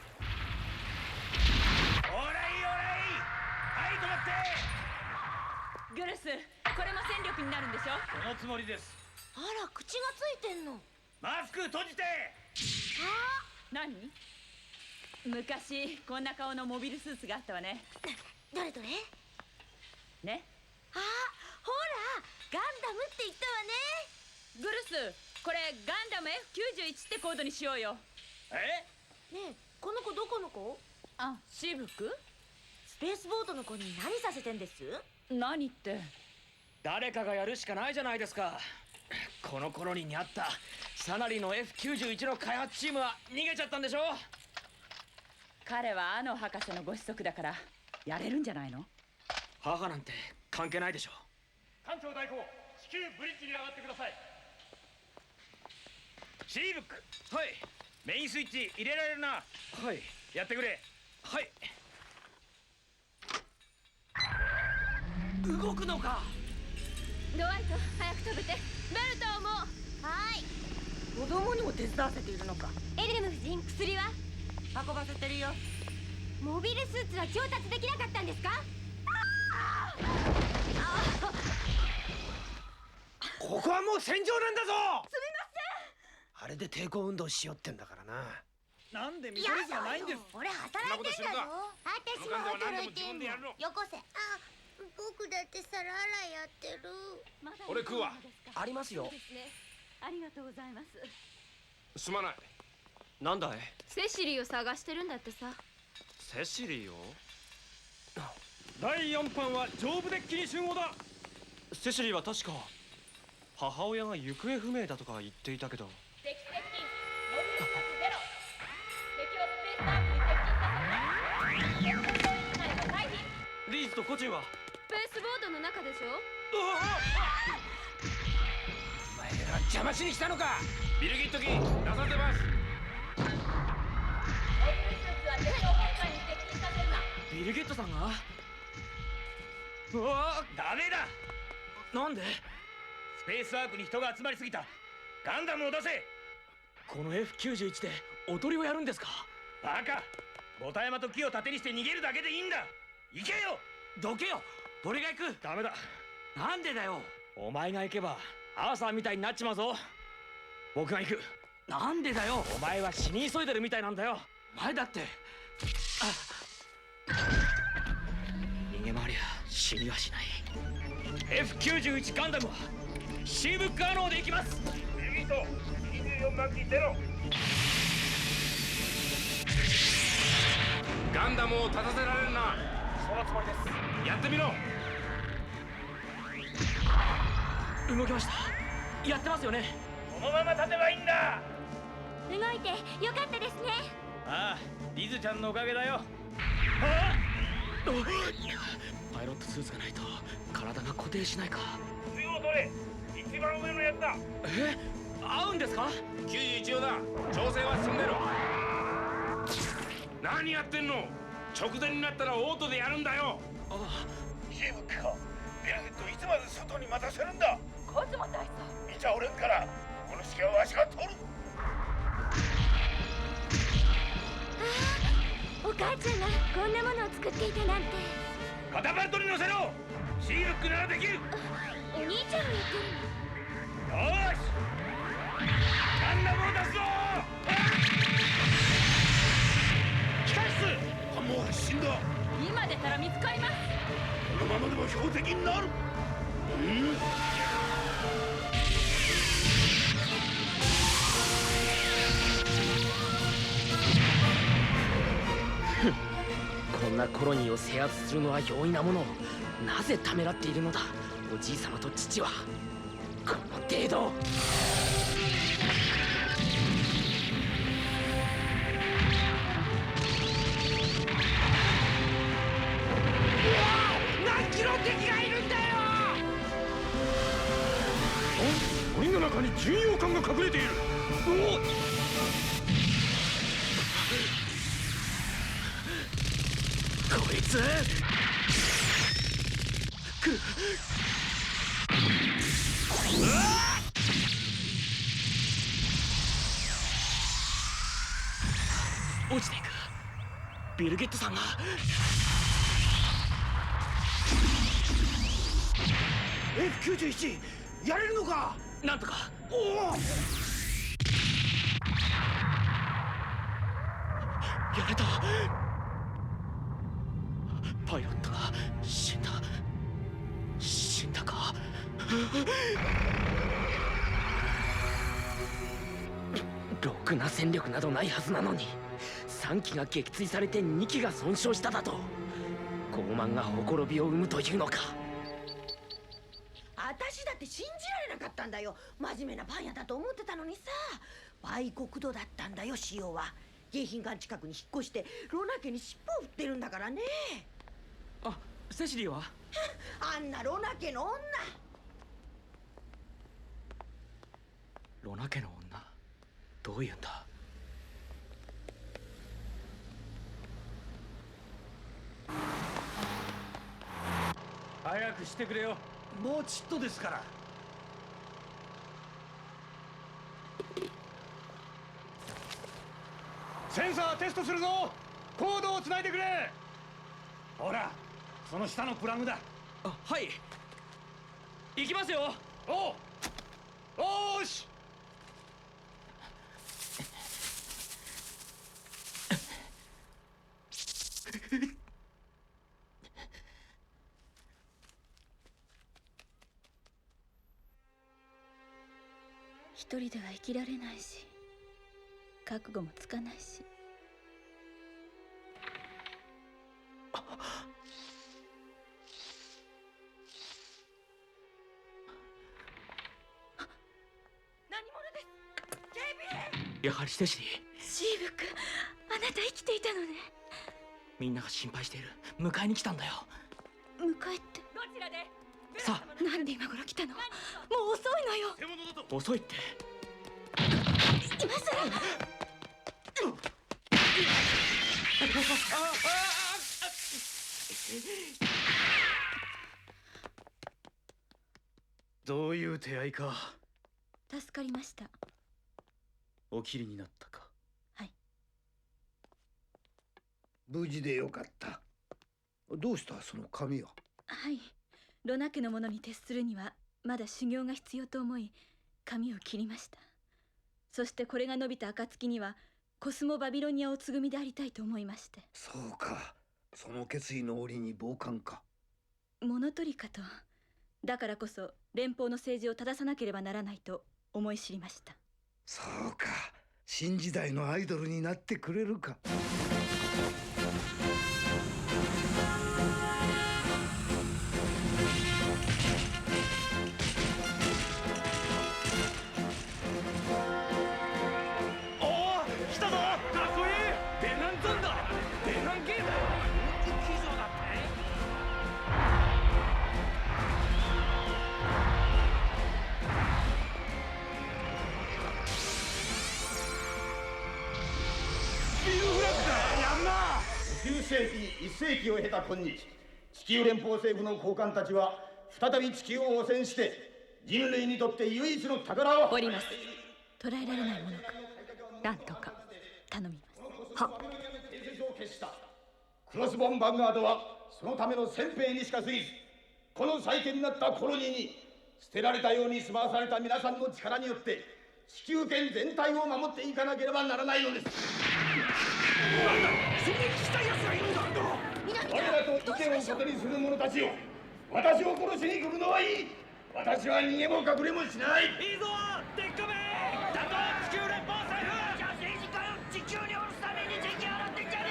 オーライオーライ、はい、止まって。グルス、これも戦力になるんでしょ。そのつもりです。あら、口がついてんの。マスク閉じて。何？昔こんな顔のモビルスーツがあったわね。どれどれ？ね。あ、ほら、ガンダムって言ったわね。グルス、これガンダム F91 ってコードにしようよ。ねえ、この子どこの子？あ、シーブック？スペースボートの子に何させてんです？何って。誰かがやるしかないじゃないですか。このコロニーにあったサナリの F91 の開発チームは逃げちゃったんでしょ。彼はアノ博士のご子息だからやれるんじゃないの？母なんて関係ないでしょ。艦長代行、至急ブリッジに上がってください。シーブック、はい、メインスイッチ入れられるな。はい、やってくれ。はい。動くのか。ドワイト、早く食べて。ベルトも。はい。子供にも手伝わせているのか。エレム夫人、薬は運ばせてるよ。モビルスーツは調達できなかったんですか？ここはもう戦場なんだぞ。すみません。あれで抵抗運動しよってんだからな。なんで見取り図がないんです。俺働いてんだよ。私も働いてんの。よこせ。あ、僕だって皿洗いやってる。俺食うわ。ありますよ。ありがとうございます。すまない。なんだい？セシリーを探してるんだってさ。セシリーを？第4班は上部デッキに集合だ。セシリーは確か母親が行方不明だとか言っていたけど。敵接近、モビルスーツゼロ。敵をスペースアークに接近させて内の退避。リーズとコチンはスペースボードの中でしょ。お前ら邪魔しに来たのか。ビルギット機出させます。モビルスーツは敵の本艦に接近させるな。ビルゲットさんが？うわ、ダメだ。なんで？スペースアークに人が集まりすぎた。ガンダムを出せ。この F91 で踊りをやるんですか？バカ。ボタ山と木を盾にして逃げるだけでいいんだ。行けよ。どけよ。俺が行く。ダメだ。なんでだよ。お前が行けばアーサーみたいになっちまうぞ。僕が行く。なんでだよ。お前は死に急いでるみたいなんだよ。前だって。逃げ回りゃ死にはしない。F91 ガンダムはシーブックアノーで行きます。右と24番機ゼロ。ガンダムを立たせられるな。そのつもりです。やってみろ。動きました。やってますよね。このまま立てばいいんだ。動いてよかったですね。ああ、リズちゃんのおかげだよ。パイロットスーツがないと体が固定しないか。中央取れ。一番上のやつだ。合うんですか。91用だ。調整は進んでる。何やってんの。直前になったらオートでやるんだよ。シーブックか。ベルゲットいつまで外に待たせるんだ。コズモ大佐。見ちゃおれんから。この指揮はわしが取る。お母ちゃんがこんなものを作っていたなんて。カタパルトに乗せろ。シーブックならできる。お兄ちゃんが言ってるの。よーし。ガンダムを出すぞ。機関室。もう死んだ。今出たら見つかります。このままでも標的になる。こんなコロニーを制圧するのは容易なものをなぜためらっているのだ、おじい様と父は。この程度。何キロ敵がいるんだよ。檻の中に巡洋艦が隠れている。こいつ来る。落ちていく。ビルゲットさんが。F91 やれるのか。なんとか。おお、やれた。パイロットが死んだ。死んだか。ろくな戦力などないはずなのに、3機が撃墜されて2機が損傷しただと。傲慢がほころびを生むというのか。私だって信じられなかったんだよ。真面目なパン屋だと思ってたのにさ。売国度だったんだよ、シオは。迎賓館近くに引っ越してロナ家に尻尾を振ってるんだからね。あ、セシリーは？あんなロナ家の女。ロナ家の女？どういうんだ？早くしてくれよ。もうちっとですから。センサーテストするぞ。コードをつないでくれ。ほら、その下のプラグだ。あ、はい。行きますよ。おーし。一人では生きられないし、覚悟もつかないし。何者です？警備員。やはりセシリー。シーブック、あなた生きていたのね。みんなが心配している。迎えに来たんだよ。迎えって。どちらで？さあ。なんで今頃来たの？もう遅いのよ。遅いって。今さら。どういう手合いか。助かりました。お切りになったか。はい。無事でよかった。どうしたその紙は。はい。ロナ家のものに徹するにはまだ修行が必要と思い髪を切りました。そしてこれが伸びた暁にはコスモバビロニアを継ぐ身でありたいと思いまして。そうか、その決意の折に傍観か。物取りかと。だからこそ連邦の政治を正さなければならないと思い知りました。そうか、新時代のアイドルになってくれるか。9世紀1世紀を経た今日、地球連邦政府の高官たちは再び地球を汚染して人類にとって唯一の宝をおります。捕らえられないものか、なんとか頼みます。はっ。伝説を消したクロスボーン・ヴァンガードはそのための先兵にしか過ぎず、この再建になったコロニーに捨てられたように住まわされた皆さんの力によって地球圏全体を守っていかなければならないのです。なんだ、そこにした奴がいるんだ。我らと意見をことにする者たちよ、私を殺しに来るのはいい。私は逃げも隠れもしない。いいぞ、デッカメだと地球連邦政府。じゃあ政治家よ、地球に下ろすために税金払ってんじゃね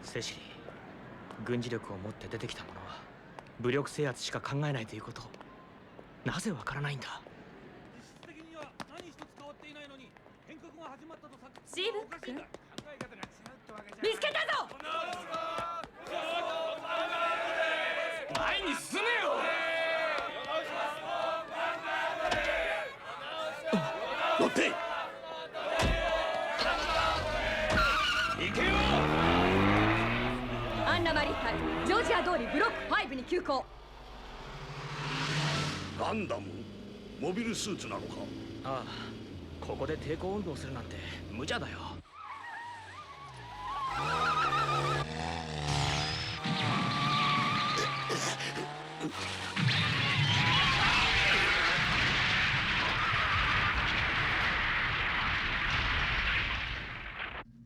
え。セシリ、軍事力を持って出てきた者は武力制圧しか考えないということをなぜわからないんだ。実質的には何一つ変わっていないのに変革が始まったとさ。シーブック君、見つけたぞ。前に進めよ。乗って行けよ。アンナマリー隊ジョージア通りブロック5に急行。ガンダムモビルスーツなのか。ああ、ここで抵抗運動するなんて無茶だよ。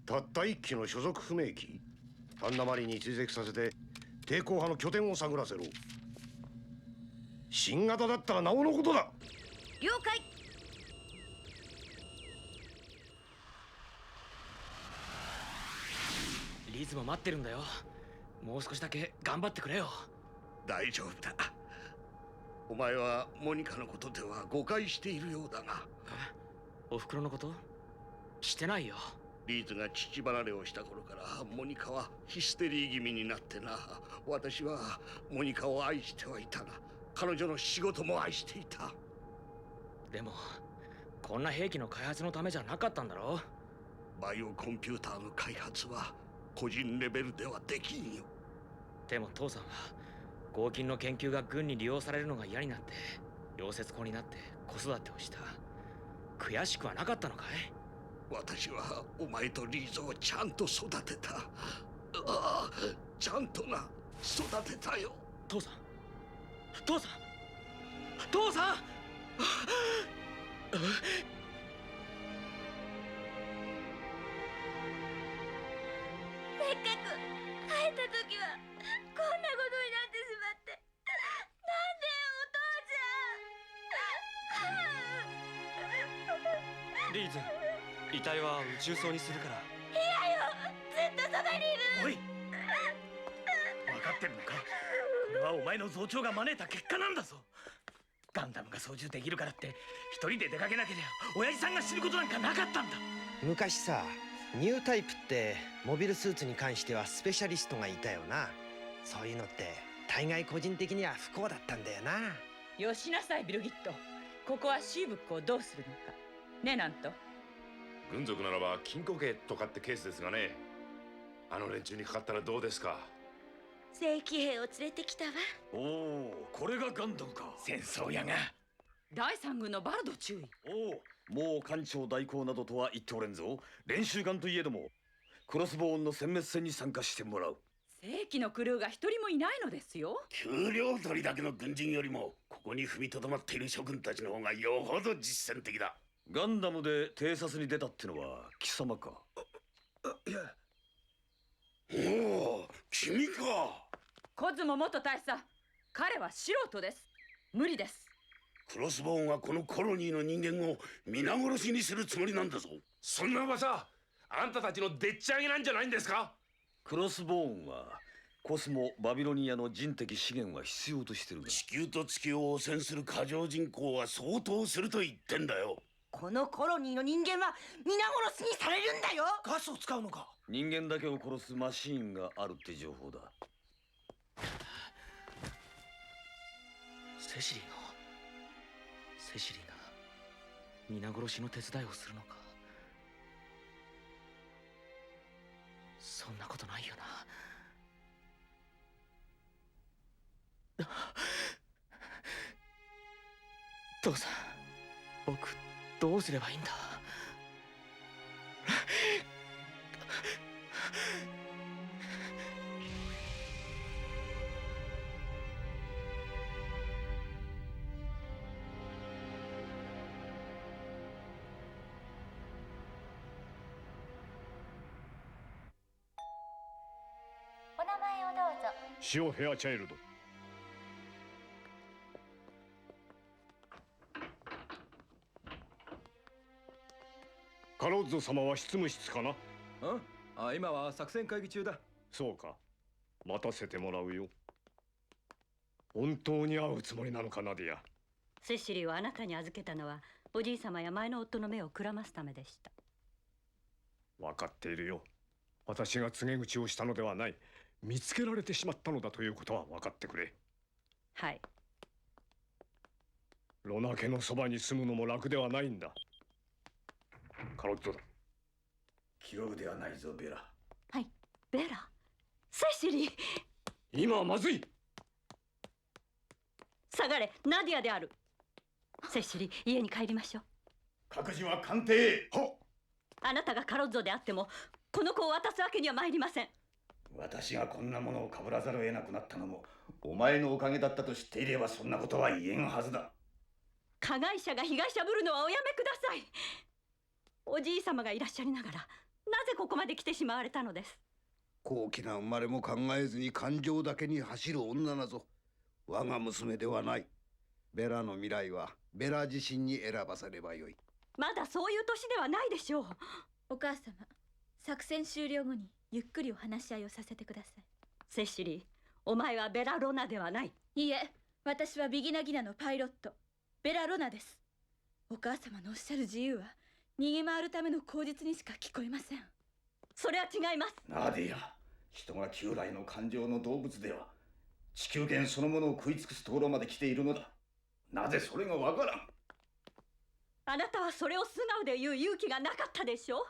たった一機の所属不明機、アンナマリに追跡させて抵抗派の拠点を探らせろ。新型だったらなおのことだ。了解。リズも待ってるんだよ。もう少しだけ頑張ってくれよ。大丈夫だ。お前はモニカのことでは誤解しているようだが。おふくろのこと？してないよ。リーズが父離れをした頃からモニカはヒステリー気味になってな。私はモニカを愛してはいたが、彼女の仕事も愛していた。でもこんな兵器の開発のためじゃなかったんだろ。バイオコンピューターの開発は個人レベルではできんよ。でも父さんは合金の研究が軍に利用されるのが嫌になって溶接工になって子育てをした。悔しくはなかったのかい？私はお前とリーゾをちゃんと育てた。ああ、ちゃんとな、育てたよ。父さん、父さん、父さんせっかく帰った時はこんなことになってしまって、なんでお父ちゃん。リーズ、遺体は宇宙葬にするから。いやよ、ずっとそばにいる。おい、分かってるのか。これはお前の増長が招いた結果なんだぞ。ガンダムが操縦できるからって一人で出かけなければ親父さんが死ぬことなんかなかったんだ。昔さ、ニュータイプってモビルスーツに関してはスペシャリストがいたよな。そういうのって大概個人的には不幸だったんだよな。よしなさいビルギット。ここはシーブックをどうするのかね。なんと軍属ならば金庫系とかってケースですがね。あの連中にかかったらどうですか。正規兵を連れてきたわ。おお、これがガンダムか。戦争やが。第三軍のバルド注意。おお、もう艦長代行などとは言っておれんぞ。練習艦といえどもクロスボーンの殲滅戦に参加してもらう。正規のクルーが一人もいないのですよ。給料取りだけの軍人よりもここに踏みとどまっている諸君たちの方がよほど実践的だ。ガンダムで偵察に出たってのは貴様か？いや。おお、君か。コズモ元大佐、彼は素人です。無理です。クロスボーンはこのコロニーの人間を皆殺しにするつもりなんだぞ。そんな噂、あんたたちのでっち上げなんじゃないんですか？クロスボーンはコスモ・バビロニアの人的資源は必要としてるが、地球と月を汚染する過剰人口は相当すると言ってんだよ。このコロニーの人間は皆殺しにされるんだよ。ガスを使うのか？人間だけを殺すマシーンがあるって情報だ。セシリーが皆殺しの手伝いをするのか？そんなことないよな。父さん、僕どうすればいいんだ？お名前をどうぞ。シオ・フェアチャイルド。カロッゾ様は執務室かな？今は作戦会議中だ。そうか。待たせてもらうよ。本当に会うつもりなのか、ナディア。セシリをあなたに預けたのはおじい様や前の夫の目をくらますためでした。分かっているよ。私が告げ口をしたのではない。見つけられてしまったのだということは分かってくれ。はい。ロナ家のそばに住むのも楽ではないんだ。カロッゾだ。気負うではないぞ、ベラ。はい、ベラ。セシリ。今はまずい。下がれ、ナディアである。セシリ、家に帰りましょう。各自は官邸へ。あなたがカロッゾであってもこの子を渡すわけには参りません。私がこんなものをかぶらざるを得なくなったのもお前のおかげだったと知っていればそんなことは言えんはずだ。加害者が被害者ぶるのはおやめください。おじい様がいらっしゃりながらなぜここまで来てしまわれたのです。高貴な生まれも考えずに感情だけに走る女なぞ我が娘ではない。ベラの未来はベラ自身に選ばせればよい。まだそういう年ではないでしょう。お母様、作戦終了後にゆっくりお話し合いをさせてください。セシリ、お前はベラロナではない。いいえ、私はビギナギナのパイロットベラロナです。お母様のおっしゃる自由は逃げ回るための口実にしか聞こえません。それは違います。ナディア、人が旧来の感情の動物では地球圏そのものを食い尽くすところまで来ているのだ。なぜそれがわからん。あなたはそれを素顔で言う勇気がなかったでしょう。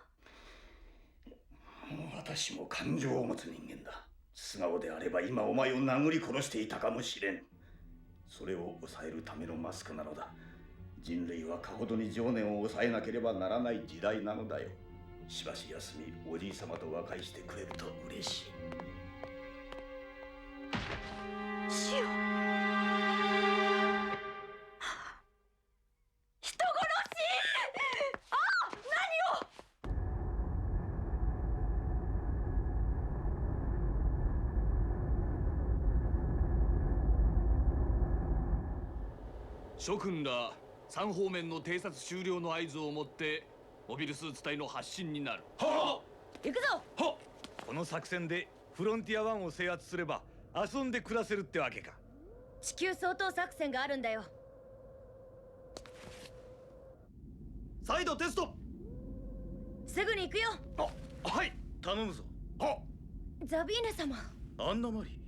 私も感情を持つ人間だ。素顔であれば今お前を殴り殺していたかもしれん。それを抑えるためのマスクなのだ。人類は過ほどに情念を抑えなければならない時代なのだよ。しばし休みおじい様と和解してくれると嬉しい。シオ、人殺し。ああ、何を。諸君ら3方面の偵察終了の合図をもってモビルスーツ隊の発進になる。行くぞ。はっ。この作戦でフロンティア1を制圧すれば遊んで暮らせるってわけか。地球掃討作戦があるんだよ。再度テスト。すぐに行くよ。はい、頼むぞ。ザビーネ様。アンナマリ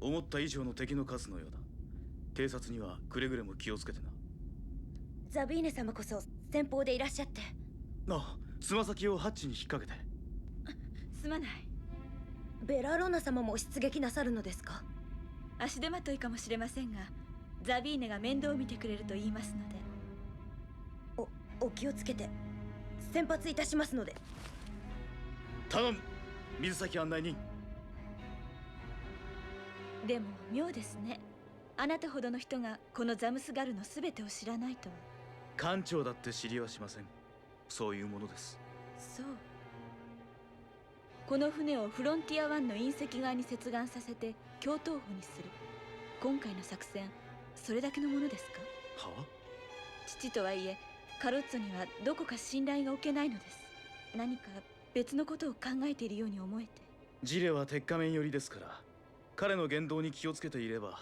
ー、思った以上の敵の数のようだ。偵察にはくれぐれも気をつけてな。ザビーネ様こそ先方でいらっしゃって。つま先をハッチに引っ掛けて。すまない。ベラローナ様も出撃なさるのですか？足手まといかもしれませんが、ザビーネが面倒を見てくれると言いますので。お気をつけて。先発いたしますので。頼む、水先案内人。でも妙ですね。あなたほどの人がこのザムスガルの全てを知らないとは。艦長だって知りはしません。そういうものです。そう。この船をフロンティア1の隕石側に接岸させて共闘砲にする。今回の作戦、それだけのものですか？は？父とはいえカロッツォにはどこか信頼が置けないのです。何か別のことを考えているように思えて。ジレは鉄仮面寄りですから、彼の言動に気をつけていれば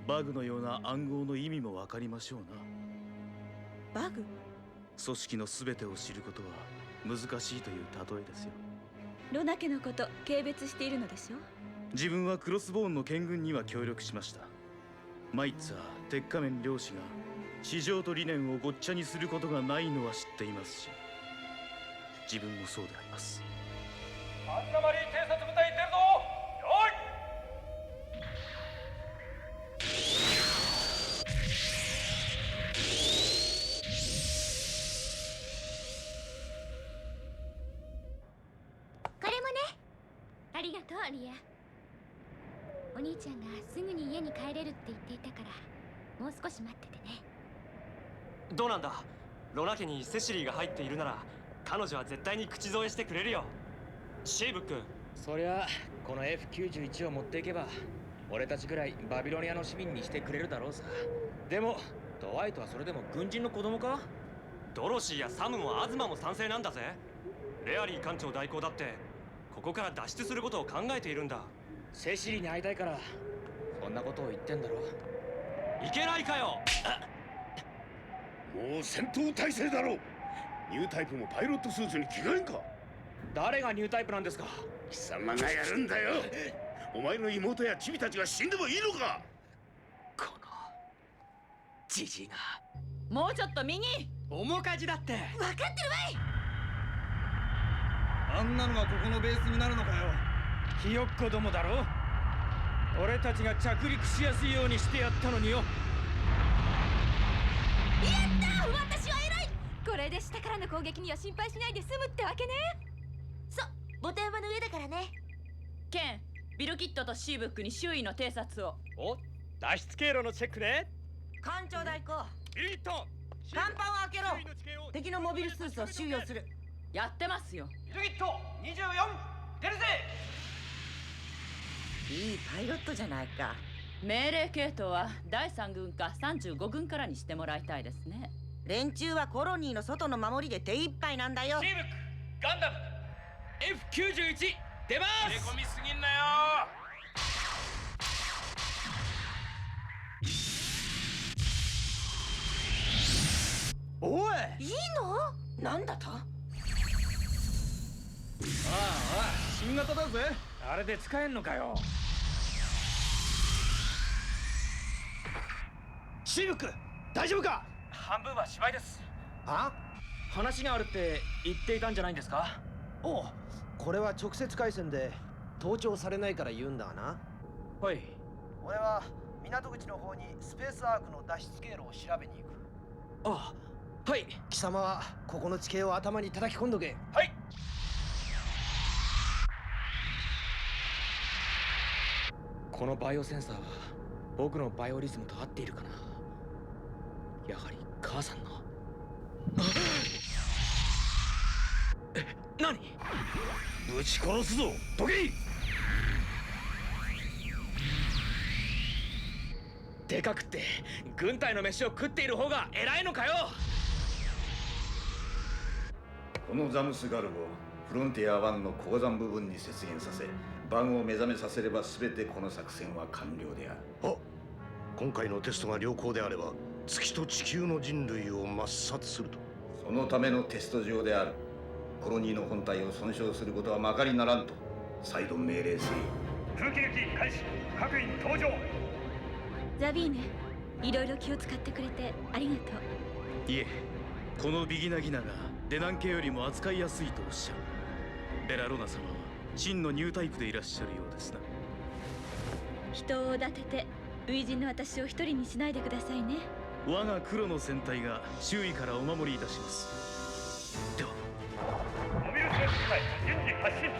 バグのような暗号の意味もわかりましょうな。バグ？組織の全てを知ることは難しいという例えですよ。ロナ家のこと軽蔑しているのでしょ？自分はクロスボーンの剣軍には協力しました。マイッツァー鉄仮面漁師が市場と理念をごっちゃにすることがないのは知っていますし、自分もそうであります。アンナマリー偵察部隊出るぞ。これもね。ありがとう、リア。お兄ちゃんがすぐに家に帰れるって言っていたからもう少し待っててね。どうなんだ。ロナ家にセシリーが入っているなら彼女は絶対に口添えしてくれるよ。シーブック。そりゃこの F91 を持っていけば俺たちぐらいバビロニアの市民にしてくれるだろうさ。でもドワイトはそれでも軍人の子供か？ドロシーやサムもアズマも賛成なんだぜ。レアリー艦長代行だってここから脱出することを考えているんだ。セシリに会いたいからそんなことを言ってんだろ。いけないかよ。もう戦闘態勢だろう。ニュータイプもパイロットスーツに着替えんか。誰がニュータイプなんですか？貴様がやるんだよ。お前の妹やチビたちが死んでもいいのか。このジジイが。もうちょっと右。面かじだって。分かってるわい。あんなのがここのベースになるのかよ。ひよっこどもだろ。俺たちが着陸しやすいようにしてやったのによ。やったー、私は偉い。これで下からの攻撃には心配しないで済むってわけね。ボタンはの上だからね。ケン、ビルキットとシーブックに周囲の偵察を。お、脱出経路のチェックね。艦長代行、ビルキット、甲板を開けろ。敵のモビルスーツを収容する。やってますよ。ビルギット24出るぜ。いいパイロットじゃないか。命令系統は第3軍か35軍からにしてもらいたいですね。連中はコロニーの外の守りで手一杯なんだよ。シーブック、ガンダム F91 出ます。入れ込みすぎんなよ。おい、いいの？なんだと？ああ、新型だぜ。あれで使えんのかよ。シーブック、大丈夫か？半分は芝居です。あ？話があるって言っていたんじゃないんですか？おう、これは直接回線で盗聴されないから言うんだがな。はい。俺は港口の方にスペースアークの脱出経路を調べに行く。ああ、はい。貴様はここの地形を頭に叩き込んどけ。はい。このバイオセンサーは僕のバイオリズムと合っているかな。やはり母さんの。何？ぶち殺すぞ。どけ。でかくって軍隊の飯を食っている方が偉いのかよ。このザムスガルをフロンティア1の鉱山部分に接現させ、バグを目覚めさせれば全てこの作戦は完了である。あ、今回のテストが良好であれば月と地球の人類を抹殺すると。そのためのテスト場である。コロニーの本体を損傷することはまかりならんと再度命令せよ。空気撃開始。各員登場。ザビーネ、いろいろ気を使ってくれてありがとう。いえ、このビギナギナがデナン家よりも扱いやすいとおっしゃる。ベラロナ様は真のニュータイプでいらっしゃるようですな。人を立てて初陣の私を一人にしないでくださいね。我が黒の戦隊が周囲からお守りいたします。では。モビルスーツ部隊順次発進。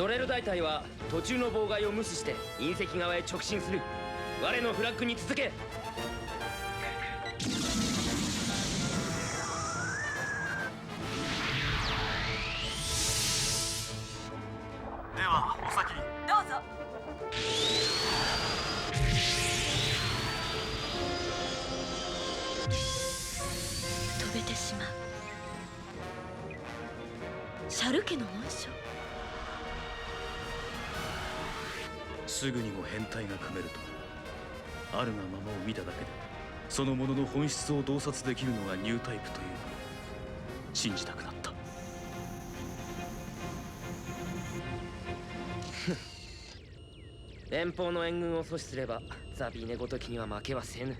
ドレル大隊は途中の妨害を無視して隕石側へ直進する。我のフラッグに続け。ではお先に。どうぞ。飛べてしまう。シャル家の紋章。すぐにも変態が組めるとあるがままを見ただけでそのものの本質を洞察できるのがニュータイプというもの。信じたくなった。連邦の援軍を阻止すればザビーネごときには負けはせぬ。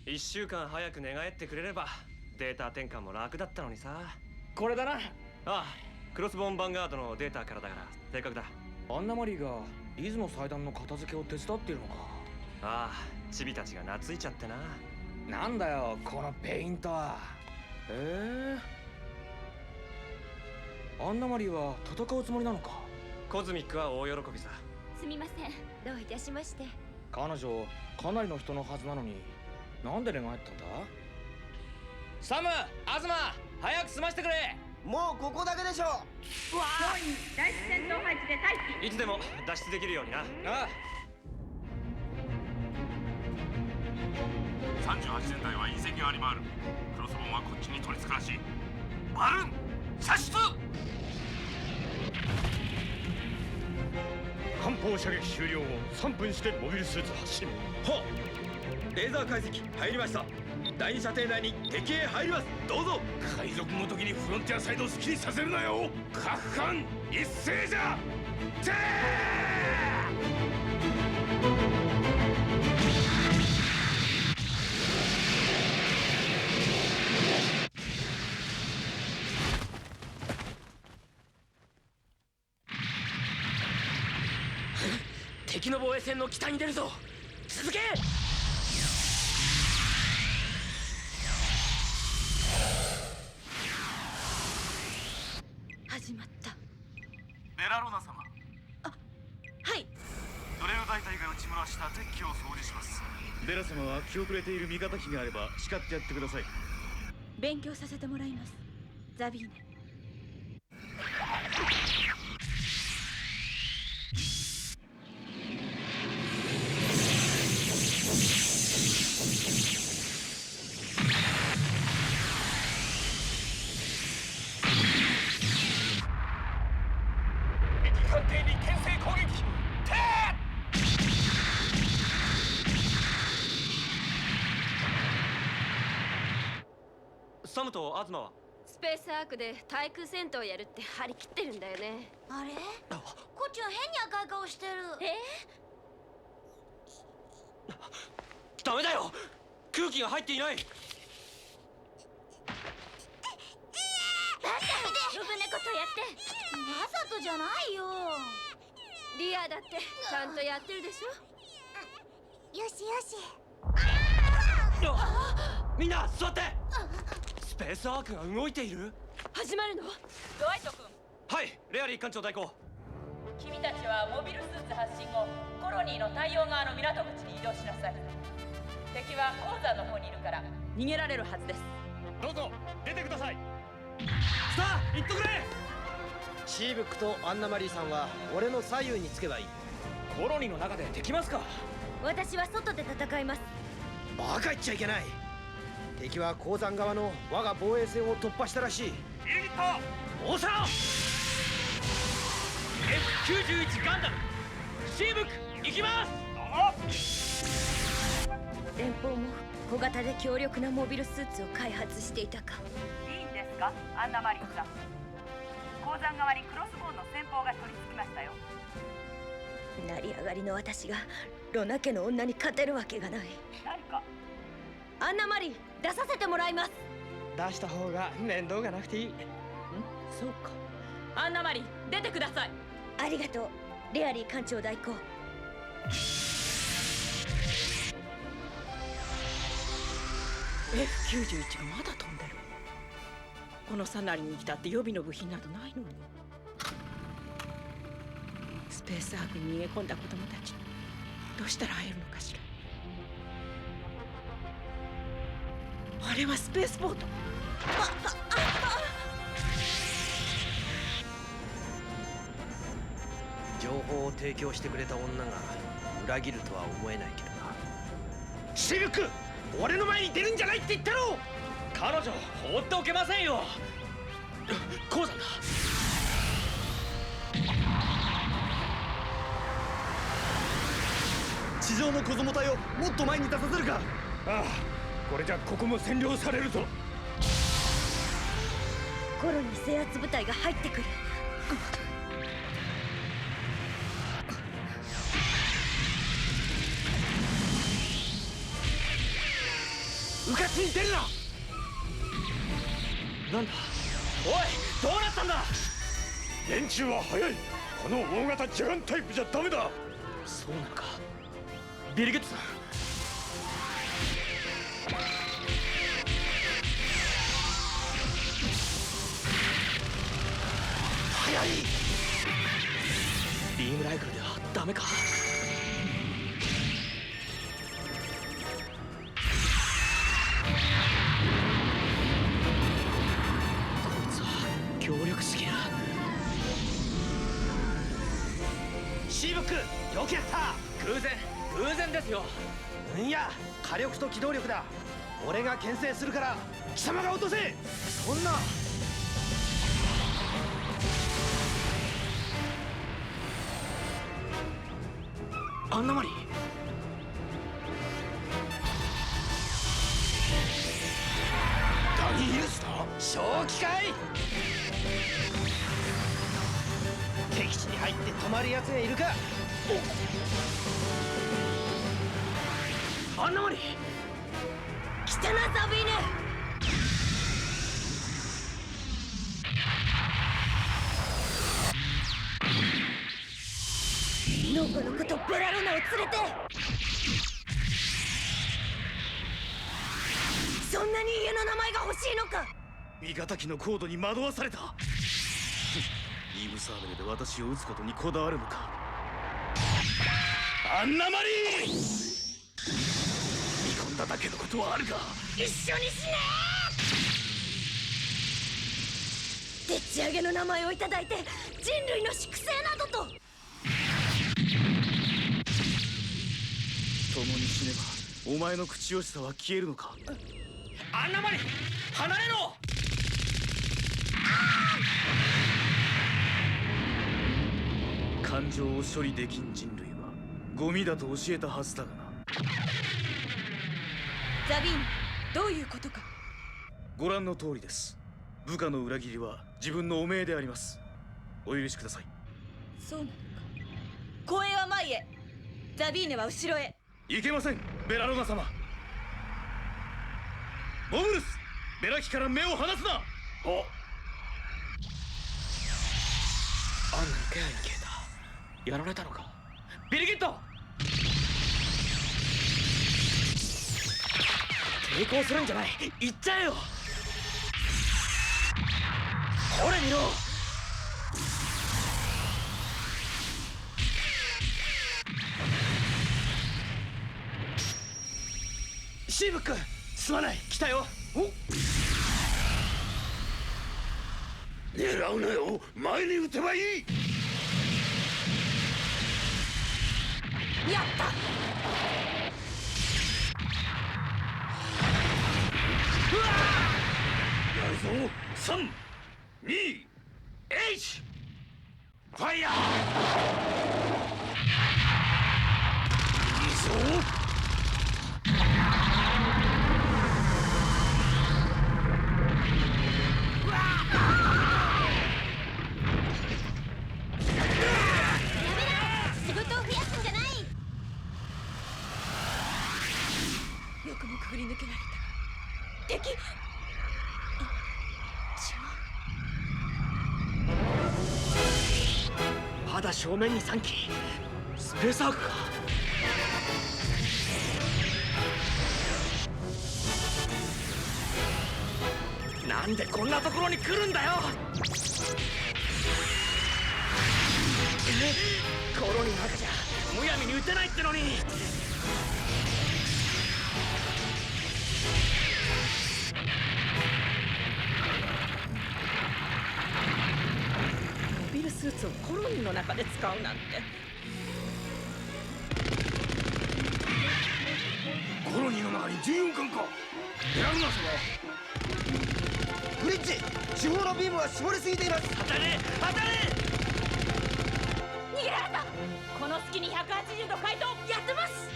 1週間早く寝返ってくれればデータ転換も楽だったのにさ。これだな。ああ、クロスボーンヴァンガードのデータからだから正確だ。アンナマリーがリズの祭壇の片付けを手伝っているのか。ああ、チビたちが懐いちゃってな。なんだよこのペイントは。アンナマリーは戦うつもりなのか。コズミックは大喜びさ。すみません。どういたしまして。彼女かなりの人のはずなのになんで寝返ったんだ。サム、アズマ、早く済ましてくれ。もうここだけでしょ。当院第一戦闘配置で待機。いつでも脱出できるようにな。ああ。38戦隊は隕石があり回る。クロスボーンはこっちに取り付くらしい。バルーン射出。艦砲射撃終了後3分してモビルスーツ発進。はっ、レーザー解析入りました。第二射程内に敵へ入ります。どうぞ。海賊ごときにフロンティアサイドを好きにさせるなよ。各艦一斉じゃ。て敵の防衛線の北に出るぞ。続け。始まった。ベラロナ様。はい。ドレル大隊が撃ち漏らした敵機を掃除します。デラ様は気遅れている味方機があれば叱ってやってください。勉強させてもらいます。ザビーネ。艦艇に牽制攻撃。サムとアズマはスペースアークで対空戦闘やるって張り切ってるんだよね。あれこっちは変に赤い顔してる。ダメだよ。空気が入っていない。呼ぶ猫とやって。わざとじゃないよ。リアだってちゃんとやってるでしょ。よしよし。みんな座って。スペースアークが動いている。始まるの？ドワイト君。はい、レアリー艦長代行。君たちはモビルスーツ発進後コロニーの太陽側の港口に移動しなさい。敵は鉱山の方にいるから逃げられるはずです。どうぞ出てください。さあ行っとくれ。シーブックとアンナマリーさんは俺の左右につけばいい。コロニーの中で敵ますか。私は外で戦います。バカ言っちゃいけない。敵は鉱山側の我が防衛線を突破したらしい。イルギット、オーサー F91 ガンダムシーブック行きます。連邦も小型で強力なモビルスーツを開発していたか。いいんですか、アンナマリンさん。鉱山側にクロスボーンの先鋒が取り付きましたよ。成り上がりの私がロナ家の女に勝てるわけがない。何かアンナマリー出させてもらいます。出した方が面倒がなくていい。そうか。アンナマリー出てください。ありがとうレアリー艦長代行。F91 がまだ飛んでる。このサナリに来たって予備の部品などないのに。スペースアークに逃げ込んだ子供たちにどうしたら会えるのかしら。あれはスペースボート。情報を提供してくれた女が裏切るとは思えないけどな。シルク、俺の前に出るんじゃないって言ったろ。彼女放っておけませんよ。鉱山だ。地上の小ゾモ隊をもっと前に出させるか。ああ、これじゃここも占領されるぞ。コロニー制圧部隊が入ってくる。うかつに出るな。なんだおい、どうなったんだ。連中は早い。この大型ジャガンタイプじゃダメだ。そうなのか。ビルゲットさん、早い。ビームライフルではダメか。こいつは強力すぎる。シーブック、よくやった。偶然ですよ。いや、火力と機動力だ。俺が牽制するから貴様が落とせ。そんな。アンナマリー、ダニー・ユースだ。正気かい。敵地に入って止まる奴がいるか。アンナマリー、来たなザビーヌ。ノコの子とベラロナを連れて。そんなに家の名前が欲しいのか。味方機のコードに惑わされた。イブサーベルで私を撃つことにこだわるのか。アンナマリー、見込んだだけのことはあるが一緒に死ねー。でっち上げの名前をいただいて人類の粛清などと。共に死ねばお前の口惜しさは消えるのか。アンナマリー、離れろ。感情を処理できん人類はゴミだと教えたはずだがな。ザビーン、どういうことか。ご覧の通りです。部下の裏切りは自分の汚名であります。お許しください。そうなのか。後衛は前へ、ザビーネは後ろへ。いけません、ベラロナ様。モブルス、ベラ機から目を離すな。アンナの気配が消えた。やられたのか。ビリギット、抵抗するんじゃない、行っちゃえよ。ほれ見ろ。シーブック、すまない、来たよ。狙うなよ、前に撃てばいい。やった。やるぞ。3、2、1、ファイヤー。いいぞ。仕事を増やすんじゃない。よくもくぐり抜けられた。敵。まだ正面に3機。スペースアークか。なんでこんなところに来るんだよ。コロニーの中じゃむやみに撃てないってのに。モビルスーツをコロニーの中で使うなんて。コロニーの中に14艦か。やるなそれ。ブリッジ、主砲のビームは絞りすぎています。当たれ当たれ。逃げられた。この隙に180度回答やってます。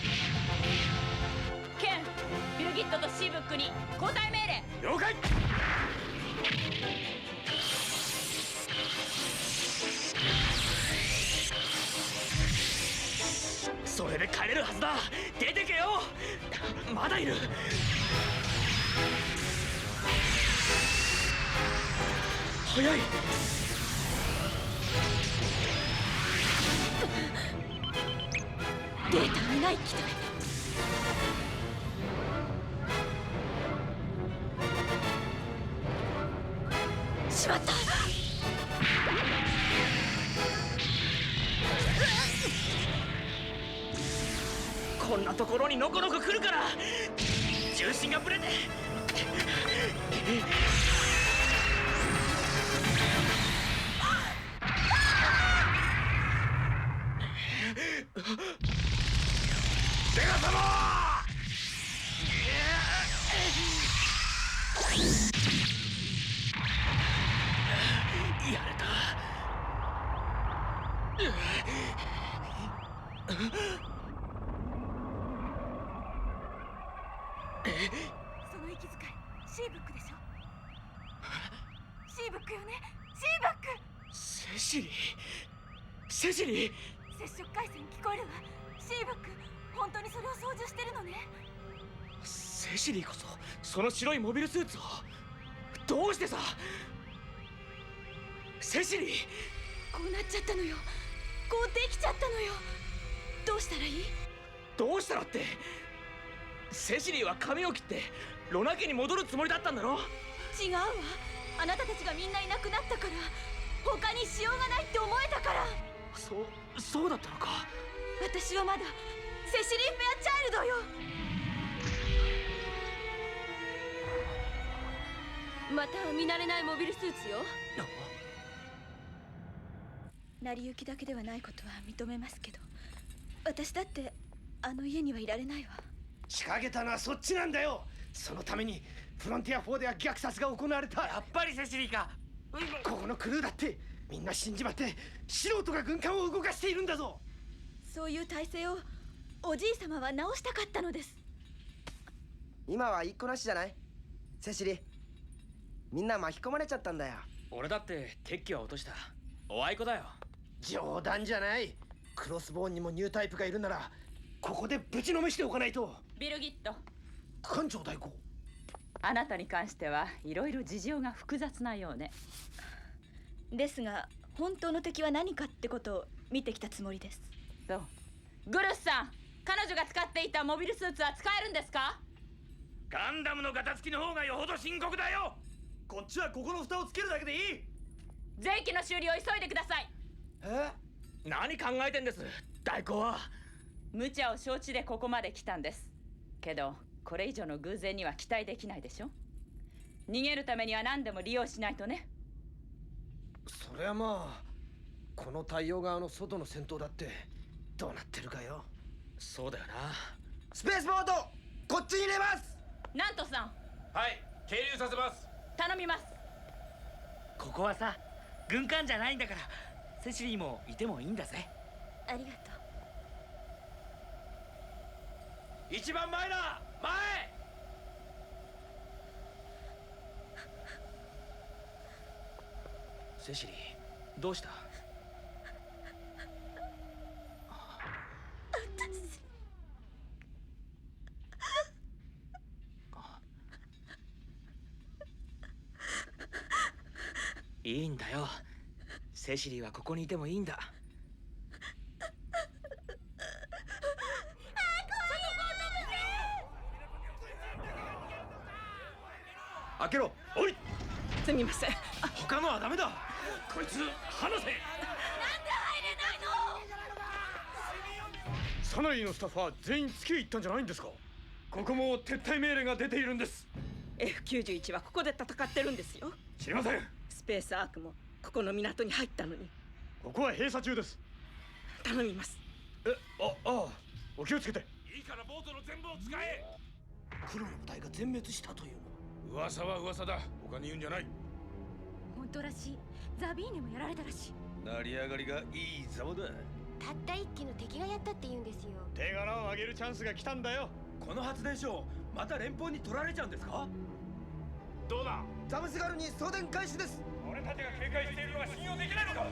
ケン、ビルギットとシーブックに交代命令。了解。それで帰れるはずだ。出てけよ。まだいる。早い。データがない機体。しまった。こんなところにのこのこ来るから重心がぶれて。ベガ様！やれた。その息遣い、シーブックでしょ。シーブックよね、シーブック。セシリー、セシリー。接触回線聞こえるわ。シーブック、本当にそれを操縦してるのね。セシリーこそその白いモビルスーツを。どうしてさ。セシリー、こうなっちゃったのよ。こうできちゃったのよ。どうしたらいい？どうしたらって。セシリーは髪を切ってロナ家に戻るつもりだったんだろ。違うわ。あなたたちがみんないなくなったから、他にしようがないって思えたから。そうだったのか。私はまだセシリー・フェアチャイルドよ。また見慣れないモビルスーツよ。成り行きだけではないことは認めますけど、私だってあの家にはいられないわ。仕掛けたのはそっちなんだよ。そのためにフロンティア4では虐殺が行われた。やっぱりセシリーか。ここのクルーだってみんな死んじまって、素人が軍艦を動かしているんだぞ。そういう体制をおじい様は直したかったのです。今は一個なしじゃない、セシリ。みんな巻き込まれちゃったんだよ。俺だって鉄器は落とした。おあいこだよ。冗談じゃない。クロスボーンにもニュータイプがいるならここでぶちのめしておかないと。ビルギット、艦長代行。あなたに関してはいろいろ事情が複雑なようね。ですが本当の敵は何かってことを見てきたつもりです。そう。グルスさん、彼女が使っていたモビルスーツは使えるんですか？ガンダムのガタつきの方がよほど深刻だよ。こっちはここの蓋をつけるだけでいい。税機の修理を急いでください。何考えてんです代行は。無茶を承知でここまで来たんです。けどこれ以上の偶然には期待できないでしょ。逃げるためには何でも利用しないとね。そりゃまあ、この太陽側の外の戦闘だってどうなってるかよ。そうだよな。スペースボートこっちに入れます。ナントさん。はい、係留させます。頼みます。ここはさ、軍艦じゃないんだからセシリーもいてもいいんだぜ。ありがとう。一番前だ、前。セシリー、どうした？いいんだよ。セシリーはここにいてもいいんだ。開けろ。おい、すみません。他のはダメだ。こいつ離せ。なんで入れないの？サナリーのスタッフは全員月へ行ったんじゃないんですか？ここも撤退命令が出ているんです。 F91 はここで戦ってるんですよ。知りません。スペースアークもここの港に入ったのに。ここは閉鎖中です。頼みます。お気をつけて。いいからボートの全部を使え。黒の部隊が全滅したというの。噂は噂だ。他に言うんじゃない。本当らしい。ザビーネもやられたらしい。成り上がりがいいざまだ。たった一機の敵がやったって言うんですよ。手柄を上げるチャンスが来たんだよ。この発電所また連邦に取られちゃうんですか？どうだ。ザムスガルに送電開始です。俺たちが警戒しているのは信用できないのか。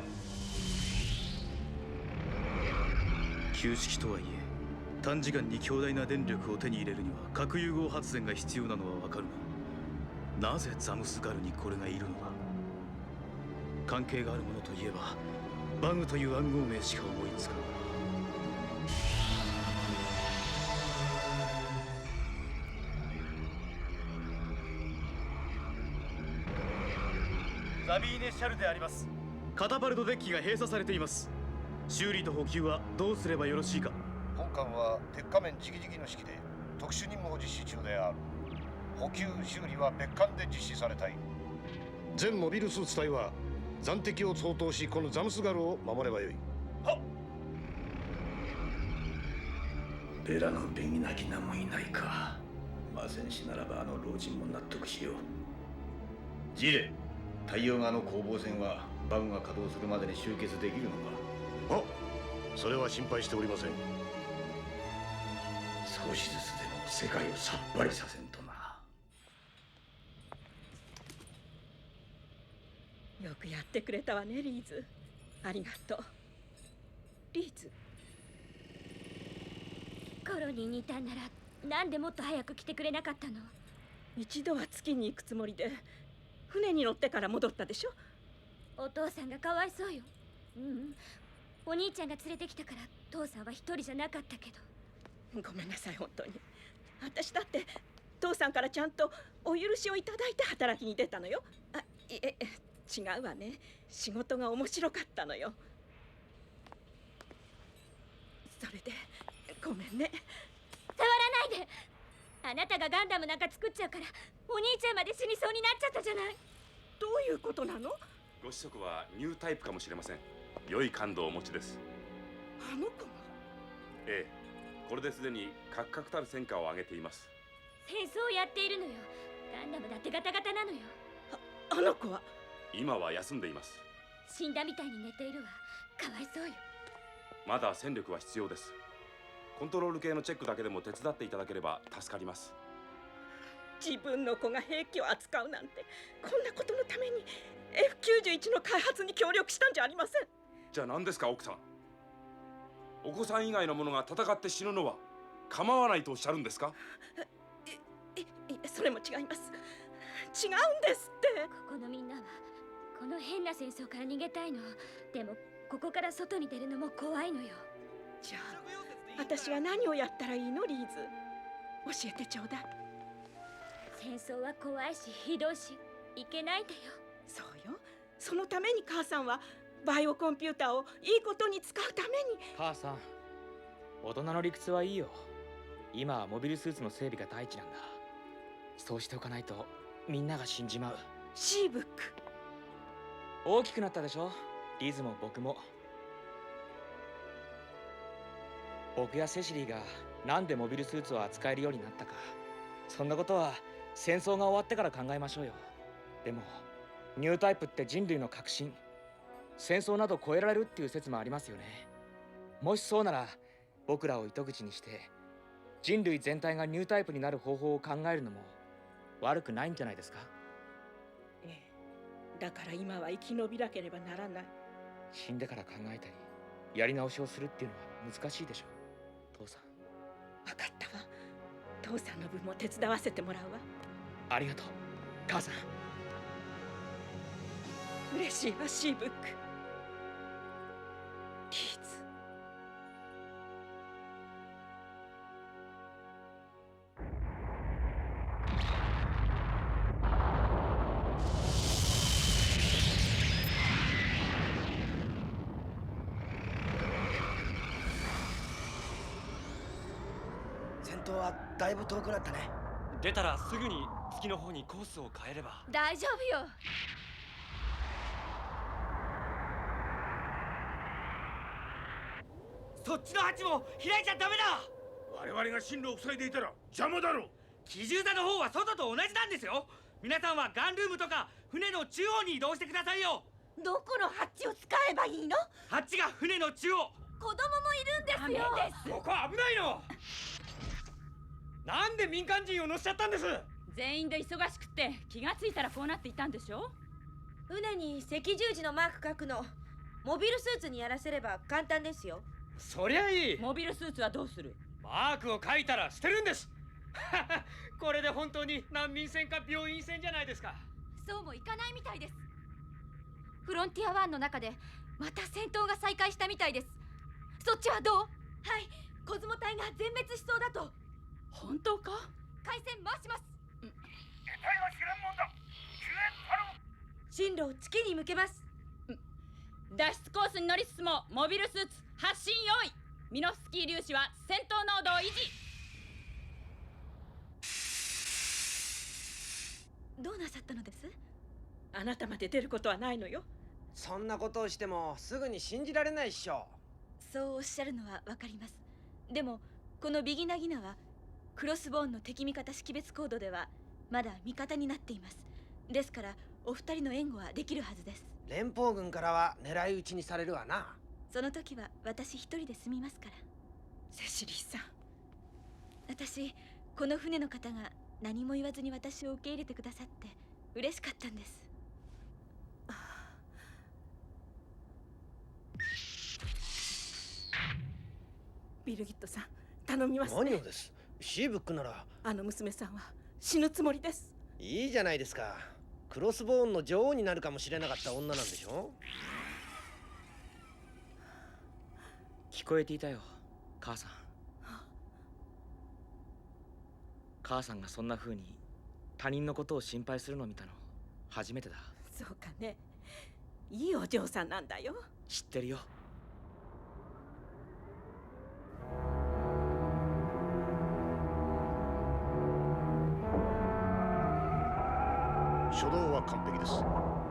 旧式とはいえ短時間に強大な電力を手に入れるには核融合発電が必要なのはわかるが、なぜザムスガルにこれがいるのか。関係があるものといえばバグという暗号名しか思いつかない。ザビーネ・シャルであります。カタパルトデッキが閉鎖されています。修理と補給はどうすればよろしいか。本艦は鉄仮面直々の指揮で特殊任務を実施中である。補給修理は別艦で実施されたい。全モビルスーツ隊は残敵を相当し、このザムスガルを守ればよい。ベラのベギなき名もいないか。魔戦士ならばあの老人も納得しよう。ジーレ、太陽側の攻防戦はバグが稼働するまでに終結できるのか。それは心配しておりません。少しずつでも世界をさっぱりさせんとな。よくやってくれたわね、リーズ。ありがとう。リーズ。コロニーにいたんならなんでもっと早く来てくれなかったの？一度は月に行くつもりで船に乗ってから戻ったでしょ。お父さんがかわいそうよ。お兄ちゃんが連れてきたから父さんは一人じゃなかったけど。ごめんなさい、本当に。私だって父さんからちゃんとお許しをいただいて働きに出たのよ。違うわね。仕事が面白かったのよ。それでごめんね。触らないで。あなたがガンダムなんか作っちゃうからお兄ちゃんまで死にそうになっちゃったじゃない。どういうことなの？ご子息はニュータイプかもしれません。良い感度をお持ちです。あの子が？ええ、これですでにカクカクたる戦果を上げています。戦争をやっているのよ。ガンダムだってガタガタなのよ。あの子は？今は休んでいます。死んだみたいに寝ているわ。かわいそうよ。まだ戦力は必要です。コントロール系のチェックだけでも手伝っていただければ助かります。自分の子が兵器を扱うなんて、こんなことのために F91 の開発に協力したんじゃありません。じゃあ何ですか、奥さん。お子さん以外の者が戦って死ぬのは構わないとおっしゃるんですか？それも違います。違うんですって。ここのみんなはこの変な戦争から逃げたいの。でもここから外に出るのも怖いのよ。じゃあ私は何をやったらいいの、リーズ。教えてちょうだい。戦争は怖いしひどいしいけないんだよ。そうよ。そのために母さんはバイオコンピューターをいいことに使うために。母さん、大人の理屈はいいよ。今はモビルスーツの整備が第一なんだ。そうしておかないとみんなが死んじまう。シーブック大きくなったでしょ、リーズも僕も。僕やセシリーがなんでモビルスーツを扱えるようになったか、そんなことは戦争が終わってから考えましょうよ。でもニュータイプって人類の革新、戦争など超えられるっていう説もありますよね。もしそうなら僕らを糸口にして人類全体がニュータイプになる方法を考えるのも悪くないんじゃないですか。ええ、だから今は生き延びなければならない。死んでから考えたりやり直しをするっていうのは難しいでしょ、父さん。分かったわ。父さんの分も手伝わせてもらうわ。ありがとう、母さん。嬉しいわ、シーブック。リーズ。島はだいぶ遠くなったね。出たらすぐに月の方にコースを変えれば。大丈夫よ。そっちのハチも開いちゃダメだ。我々が進路を塞いでいたら邪魔だろう。機銃座の方は外と同じなんですよ。皆さんはガンルームとか船の中央に移動してくださいよ。どこのハッチを使えばいいの？ハッチが船の中央。子供もいるんですよ。ここ危ないの。なんで民間人を乗せちゃったんです？全員で忙しくって気がついたらこうなっていたんでしょ。船に赤十字のマーク書くのモビルスーツにやらせれば簡単ですよ。そりゃいい。モビルスーツはどうする？マークを書いたら捨てるんです。これで本当に難民船か病院船じゃないですか。そうもいかないみたいです。フロンティア1の中でまた戦闘が再開したみたいです。そっちはどう？はい、コズモ隊が全滅しそうだと。本当か？回線回します。得体は知らんもんだ。救援頼む。進路を月に向けます。脱出コースに乗りつつもモビルスーツ発進用意。ミノフスキー粒子は戦闘濃度を維持。どうなさったのです？あなたまで出ることはないのよ。そんなことをしてもすぐに信じられないっしょ。そうおっしゃるのはわかります。でもこのビギナギナはクロスボーンの敵味方識別コードではまだ味方になっています。ですからお二人の援護はできるはずです。連邦軍からは狙い撃ちにされるわな。その時は私一人で済みますから。セシリーさん、私この船の方が何も言わずに私を受け入れてくださって嬉しかったんです。ビルギットさん、頼みますね。何をです？シーブックなら。あの娘さんは死ぬつもりです。いいじゃないですか。クロスボーンの女王になるかもしれなかった女なんでしょ。聞こえていたよ、母さん。母さんがそんな風に他人のことを心配するのを見たの初めてだ。そうかね。いいお嬢さんなんだよ。知ってるよ。初動は完璧です。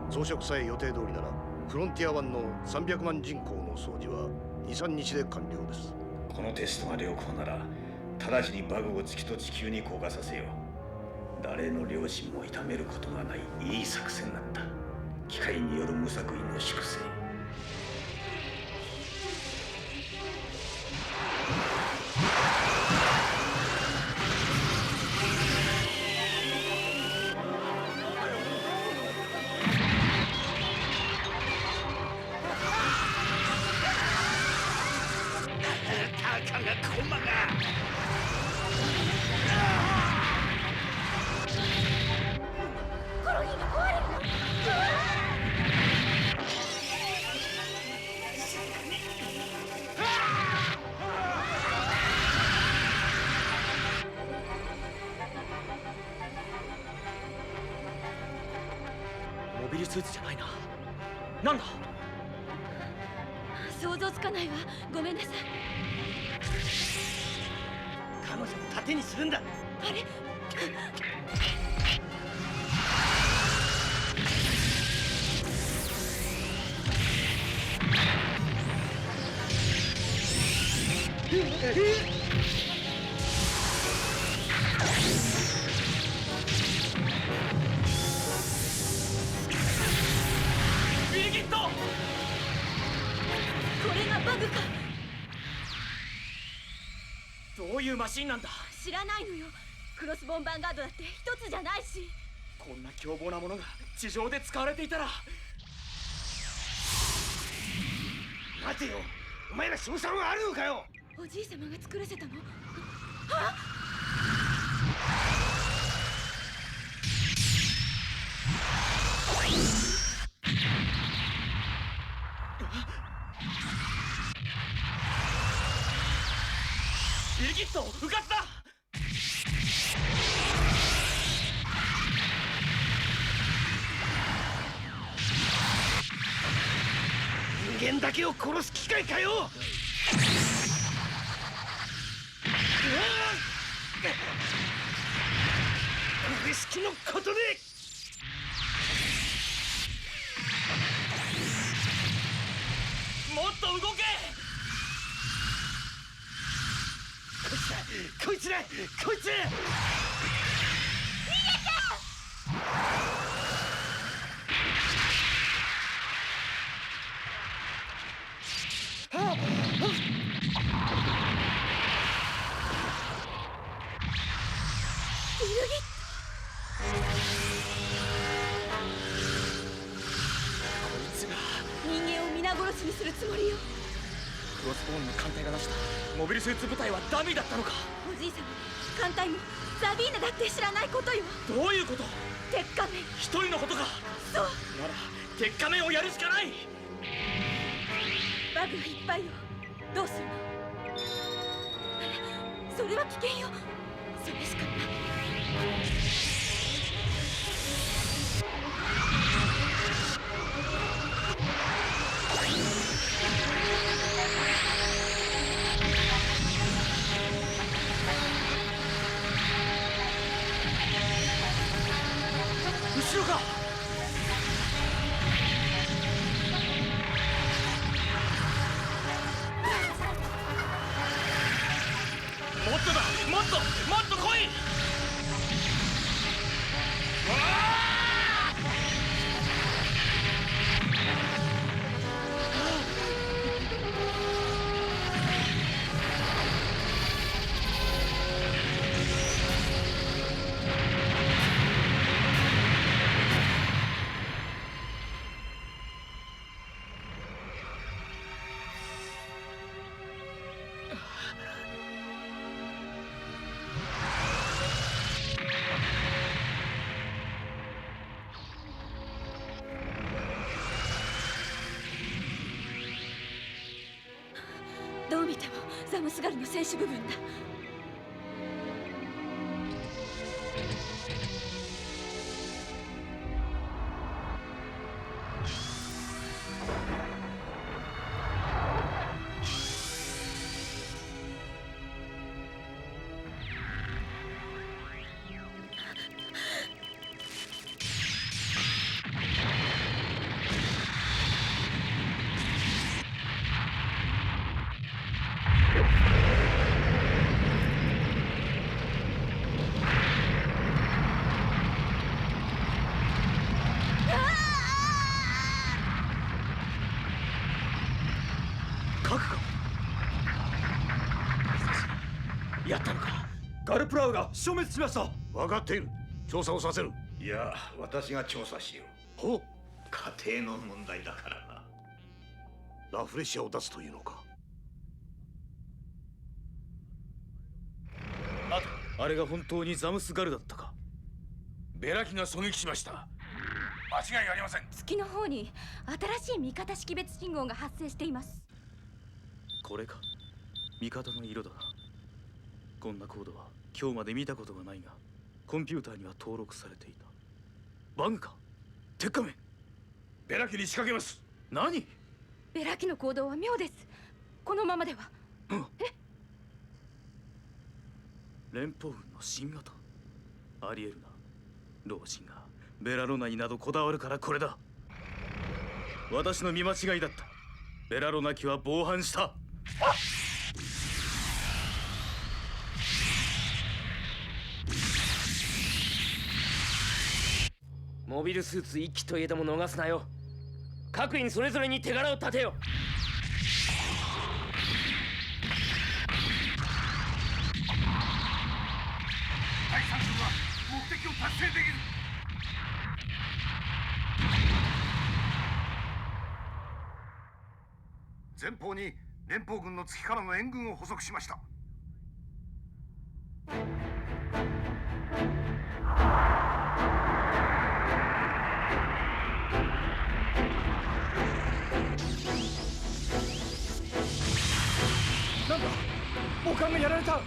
増殖さえ予定通りならフロンティア1の300万人口の掃除は 2,3 日で完了です。このテストが良好なら直ちにバグを月と地球に降下させよう。誰の良心も痛めることがないいい作戦だった。機械による無作為の粛清。たかがコマがコロニーが壊れるの。モビルスーツじゃないな。なんだ？想像つかないわ。ごめんなさい。彼女を盾にするんだ。あれ？ビリギット！これがバグか。どういうマシンなんだ？知らないのよ。クロスボーンヴァンガードだって一つじゃないし。こんな凶暴なものが地上で使われていたら。待てよ、お前ら賞賛はあるのかよ。おじい様が作らせたの？あっ！ビリギット、うかつだ！人間だけを殺す機械かよ。形式のことで。もっと動け。こいつだこいつ。人間を皆殺しにするつもりよ。クロスボーンの艦隊が出したモビルスーツ部隊はダミーだったのか。おじい様、艦隊もザビーナだって知らないことよ。どういうこと。鉄仮面一人のことか。そうなら鉄仮面をやるしかない。バグがいっぱいよ。どうするの。それは危険よ。それしかない。後ろか。もっとだ、もっと来い。どう見てもザムスガルの戦士部分だ。やったのか。ガルプラウが消滅しました。分かっている。調査をさせる。いや、私が調査しよう。ほう。家庭の問題だからな。ラフレシアを出すというのか。あれが本当にザムスガルだったか。ベラ機が狙撃しました。間違いありません。月の方に新しい味方識別信号が発生しています。これか。味方の色だな。こんなコードは今日まで見たことがないが、コンピューターには登録されていた。バグか。鉄仮面。ベラ機に仕掛けます。何。ベラ機の行動は妙です。このままでは。連邦軍の新型。ありえるな。老人がベラロナになどこだわるからこれだ。私の見間違いだった。ベラロナ機は暴犯した。モビルスーツ1機といえども逃すなよ。各員それぞれに手柄を立てよ。第3軍は目的を達成できる。前方に連邦軍の月からの援軍を捕捉しました。なんだ、母艦がやられた。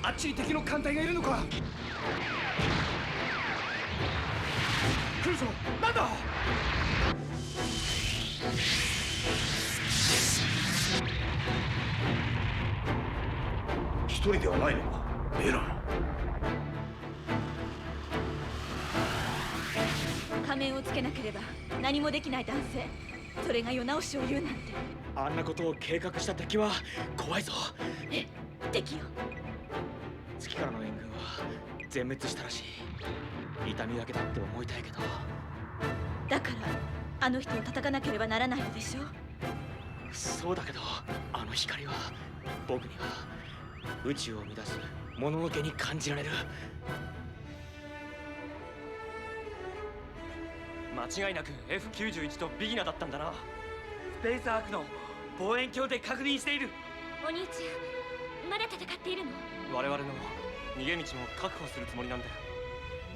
あっちに敵の艦隊がいるのか。来るぞ。なんだ。一人ではないのか。ベラ。仮面をつけなければ何もできない男性、それが世直しを言うなんて。あんなことを計画した敵は怖いぞ。え、敵よ。月からの援軍は全滅したらしい。痛み分けだって思いたいけど、だからあの人を叩かなければならないのでしょ。そうだけど、あの光は僕には宇宙を乱すもののけに感じられる。間違いなく F91 とビギナだったんだな。スペースアークの望遠鏡で確認している。お兄ちゃん、まだ戦っているの？我々の逃げ道も確保するつもりなんだよ。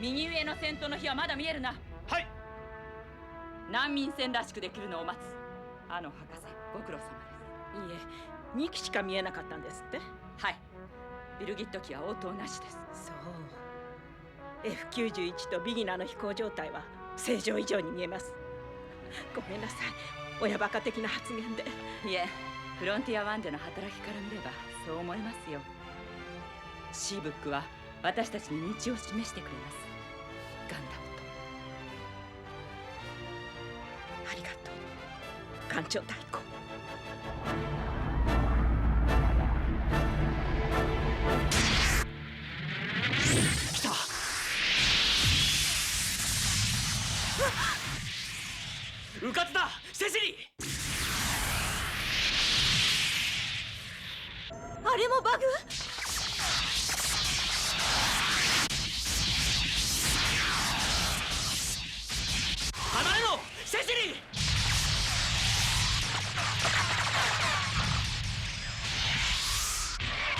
右上の戦闘の火はまだ見えるな。はい。難民戦らしくできるのを待つ。博士、ご苦労様です。いいえ、2機しか見えなかったんですって。はい、ビルギット機は応答なしです。そう、 F91 とビギナーの飛行状態は正常以上に見えます。ごめんなさい、親バカ的な発言で。いえ、フロンティア1での働きから見ればそう思いますよ。シーブックは私たちに道を示してくれます。ガンダムと。ありがとう、艦長代行。来た。うかつだ、セシリー。あれもバグ？離れろ、セシリー。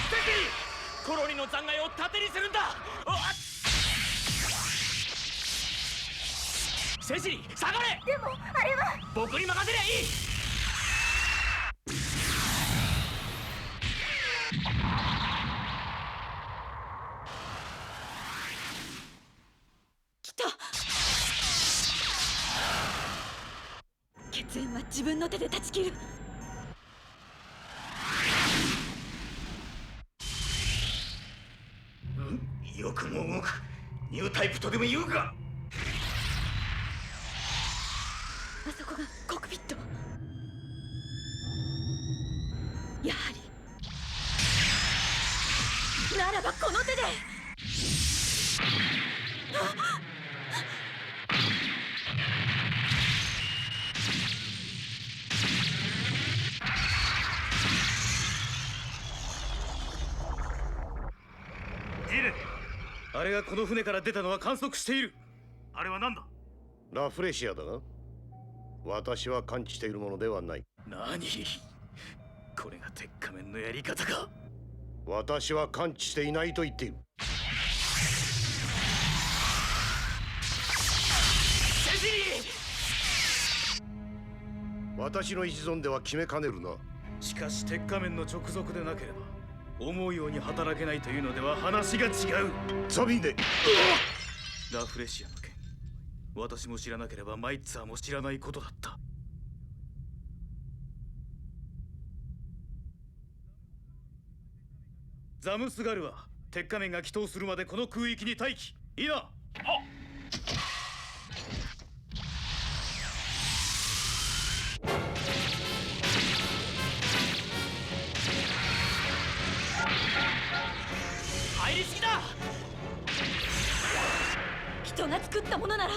セシリー、コロニーの残骸を盾にするんだ。セシリー、下がれ。でもあれは僕に任せりゃいい。来た。血縁は自分の手で断ち切る。よくも動く。ニュータイプとでも言うか。あそこがコックピット。やはりならばこの手で。ジレ、あれがこの船から出たのは観測している。あれは何だ？ラフレシアだな。私は感知しているものではない。何？これが鉄仮面のやり方か？私は感知していないと言っている。セシリー！私の一存では決めかねるな。しかし鉄仮面の直属でなければ思うように働けないというのでは話が違う。ザビーネ！ラフレシアの件、私も知らなければマイッツァーも知らないことだった。ザムスガルは鉄仮面が帰投するまでこの空域に待機。いいな。はっ。入りすぎだ。人が作ったものなら。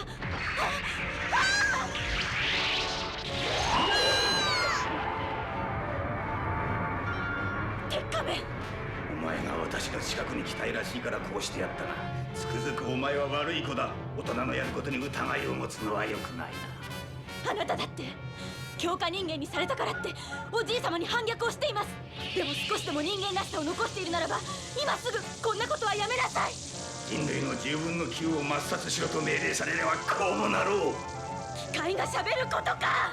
鉄仮面。お前が私の近くに来たいらしいからこうしてやったが、つくづくお前は悪い子だ。大人のやることに疑いを持つのは良くないな。あなただって強化人間にされたからっておじい様に反逆をしています。でも少しでも人間らしさを残しているならば今すぐこんなことはやめなさい。人類の10分の9を抹殺しろと命令されればこうもなろう。機械がしゃべることか。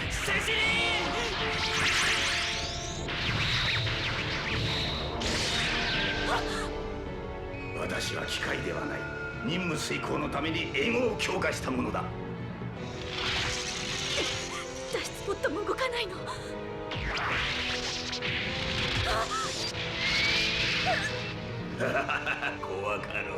セシリー！私は機械ではない。任務遂行のために英語を強化したものだ。脱出ポットも動かないの。怖かろう。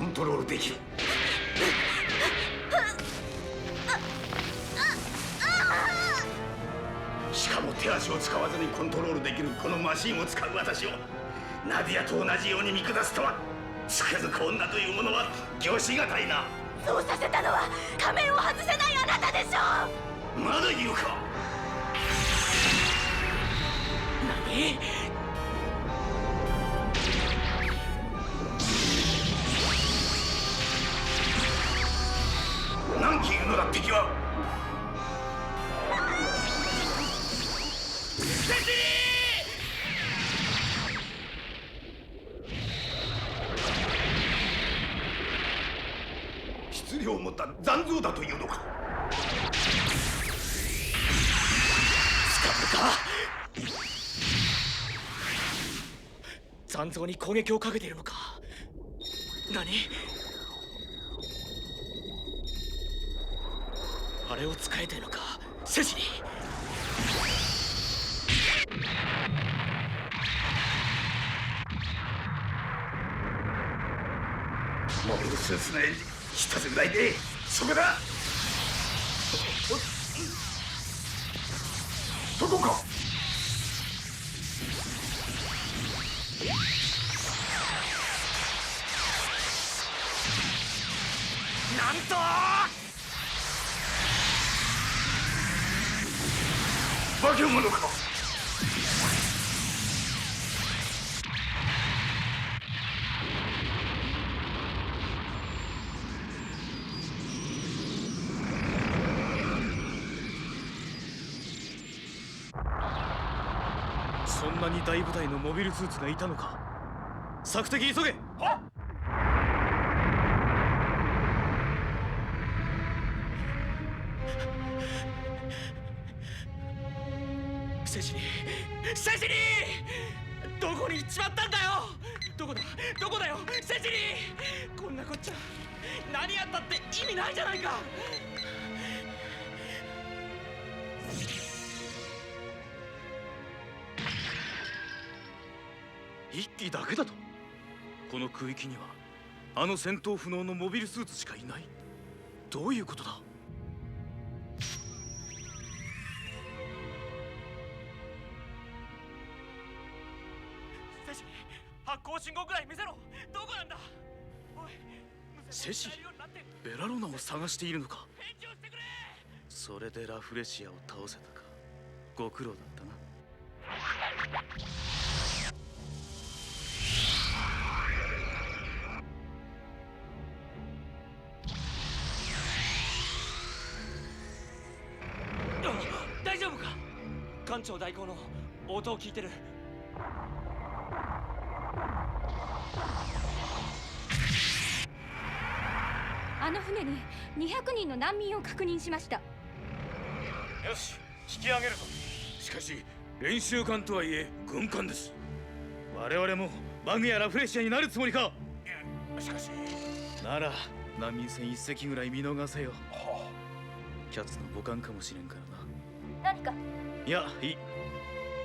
コントロールできる。しかも手足を使わずにコントロールできるこのマシンを使う私をナディアと同じように見下すとは、つくづく女というものは御しがたいな。そうさせたのは仮面を外せないあなたでしょう。まだ言うか。何？何機いるのだ敵は。セシリー！質量を持った残像だというのか。捕まるか。残像に攻撃をかけているのか。何？あれを使えているのか、セシリー。モビルスーツのエンジン一つぐらいでそこだ。どこか。なんと化け物か。そんなに大部隊のモビルスーツがいたのか。索敵急げ。はっ。セシリー、セシリー、どこに行っちまったんだよ。どこだ、どこだよ、セシリー。こんなこっちゃ何やったって意味ないじゃないか。一機だけだと。この空域にはあの戦闘不能のモビルスーツしかいない。どういうことだ。セシリー、発光信号ぐらい見せろ。どこなんだ。おい、セシリ、ベラロナを探しているのか。それでラフレシアを倒せたか。ご苦労だったな。大丈夫か。艦長代行の応答を聞いてる。あの船に200人の難民を確認しました。よし、引き上げるぞ。しかし練習艦とはいえ軍艦です。我々もバグやラフレシアになるつもりか。しかしなら難民船一隻ぐらい見逃せよ。はあ、キャツの母艦かもしれんからな。何か。いや、いい。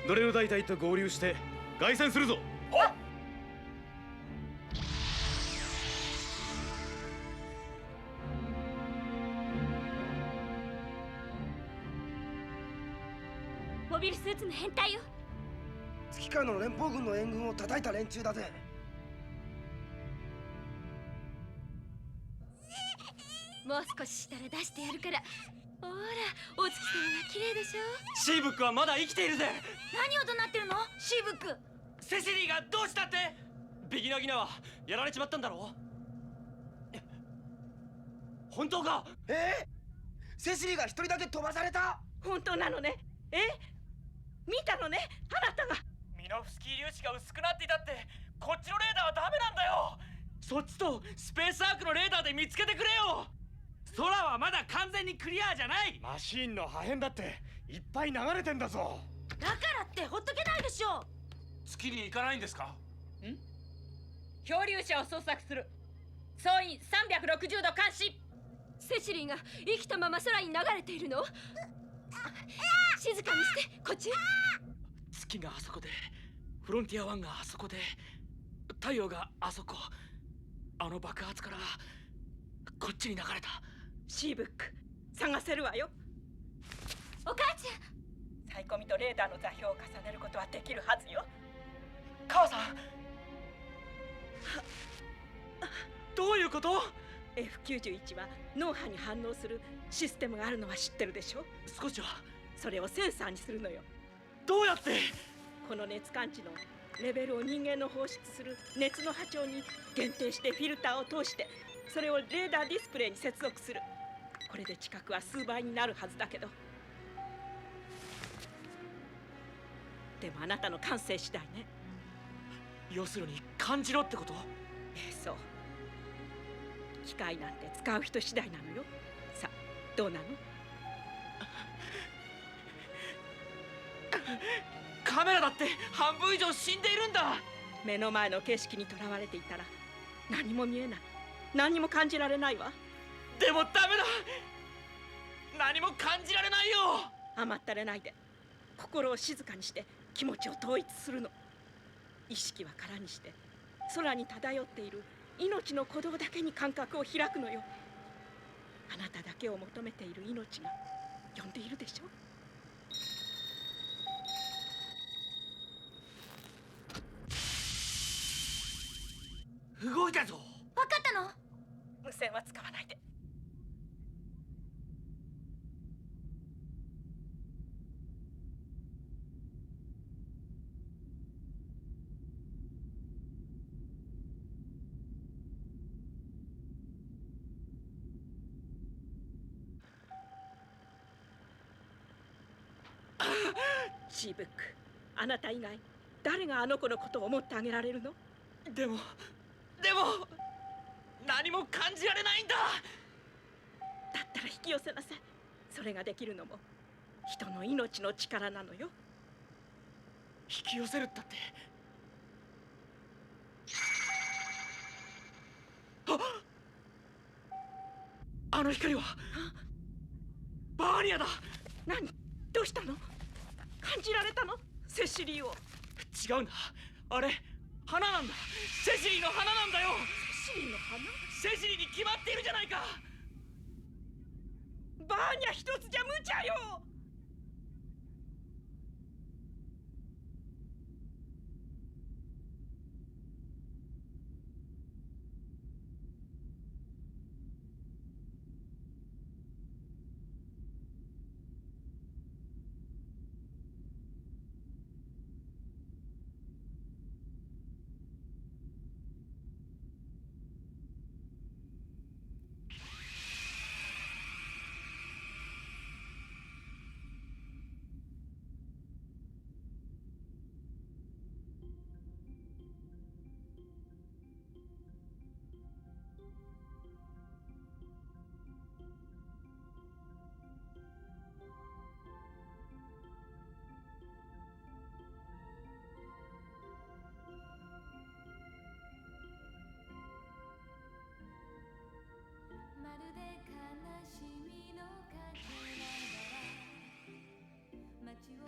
ドレル大隊と合流して凱旋するぞ。はっ。モビルスーツの編隊よ。月からの連邦軍の援軍を叩いた連中だぜ。もう少ししたら出してやるから。ほら、お月様が綺麗でしょ。シーブックはまだ生きているぜ。何を怒鳴ってるの、シーブック。セシリーがどうしたって。ビギナギナはやられちまったんだろう。本当か。セシリーが一人だけ飛ばされた。本当なのね。見たのね、あなたが。ミノフスキー粒子が薄くなっていたって。こっちのレーダーはダメなんだよ。そっちとスペースアークのレーダーで見つけてくれよ。空はまだ完全にクリアじゃない。マシーンの破片だっていっぱい流れてんだぞ。だからってほっとけないでしょ。月に行かないんですか。漂流者を捜索する。総員360度監視。セシリーが生きたまま空に流れているの。静かにして、こっち。月があそこで、フロンティア1があそこで、太陽があそこ。あの爆発からこっちに流れた。シーブック探せるわよ。お母ちゃん、サイコミとレーダーの座標を重ねることはできるはずよ。母さん、どういうこと？ F91 は脳波に反応するシステムがあるのは知ってるでしょ。少しは。それをセンサーにするのよ。どうやって？この熱感知のレベルを人間の放出する熱の波長に限定してフィルターを通して、それをレーダーディスプレイに接続する。これで知覚は数倍になるはずだけど、でもあなたの感性次第ね。要するに感じろってこと？そう。機械なんて使う人次第なのよ。さあ、どうなの？カメラだって半分以上死んでいるんだ。目の前の景色にとらわれていたら何も見えない、何も感じられないわ。でもダメだ、何も感じられないよ。甘ったれないで、心を静かにして気持ちを統一するの。意識は空にして空に漂っている命の鼓動だけに感覚を開くのよ。あなただけを求めている命が呼んでいるでしょ。動いたぞ。分かったの？無線は使わないで。シーブック、あなた以外誰があの子のことを思ってあげられるの？でも何も感じられないんだ。だったら引き寄せなさい。それができるのも人の命の力なのよ。引き寄せるったって。あの光はバーニアだ。何？どうしたの？感じられたの？セシリーを。違うんだ、あれ花なんだ。セシリーの花なんだよ。セシリーの花？セシリーに決まっているじゃないか。バーニャ一つじゃ無茶よ。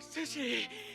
セシリー。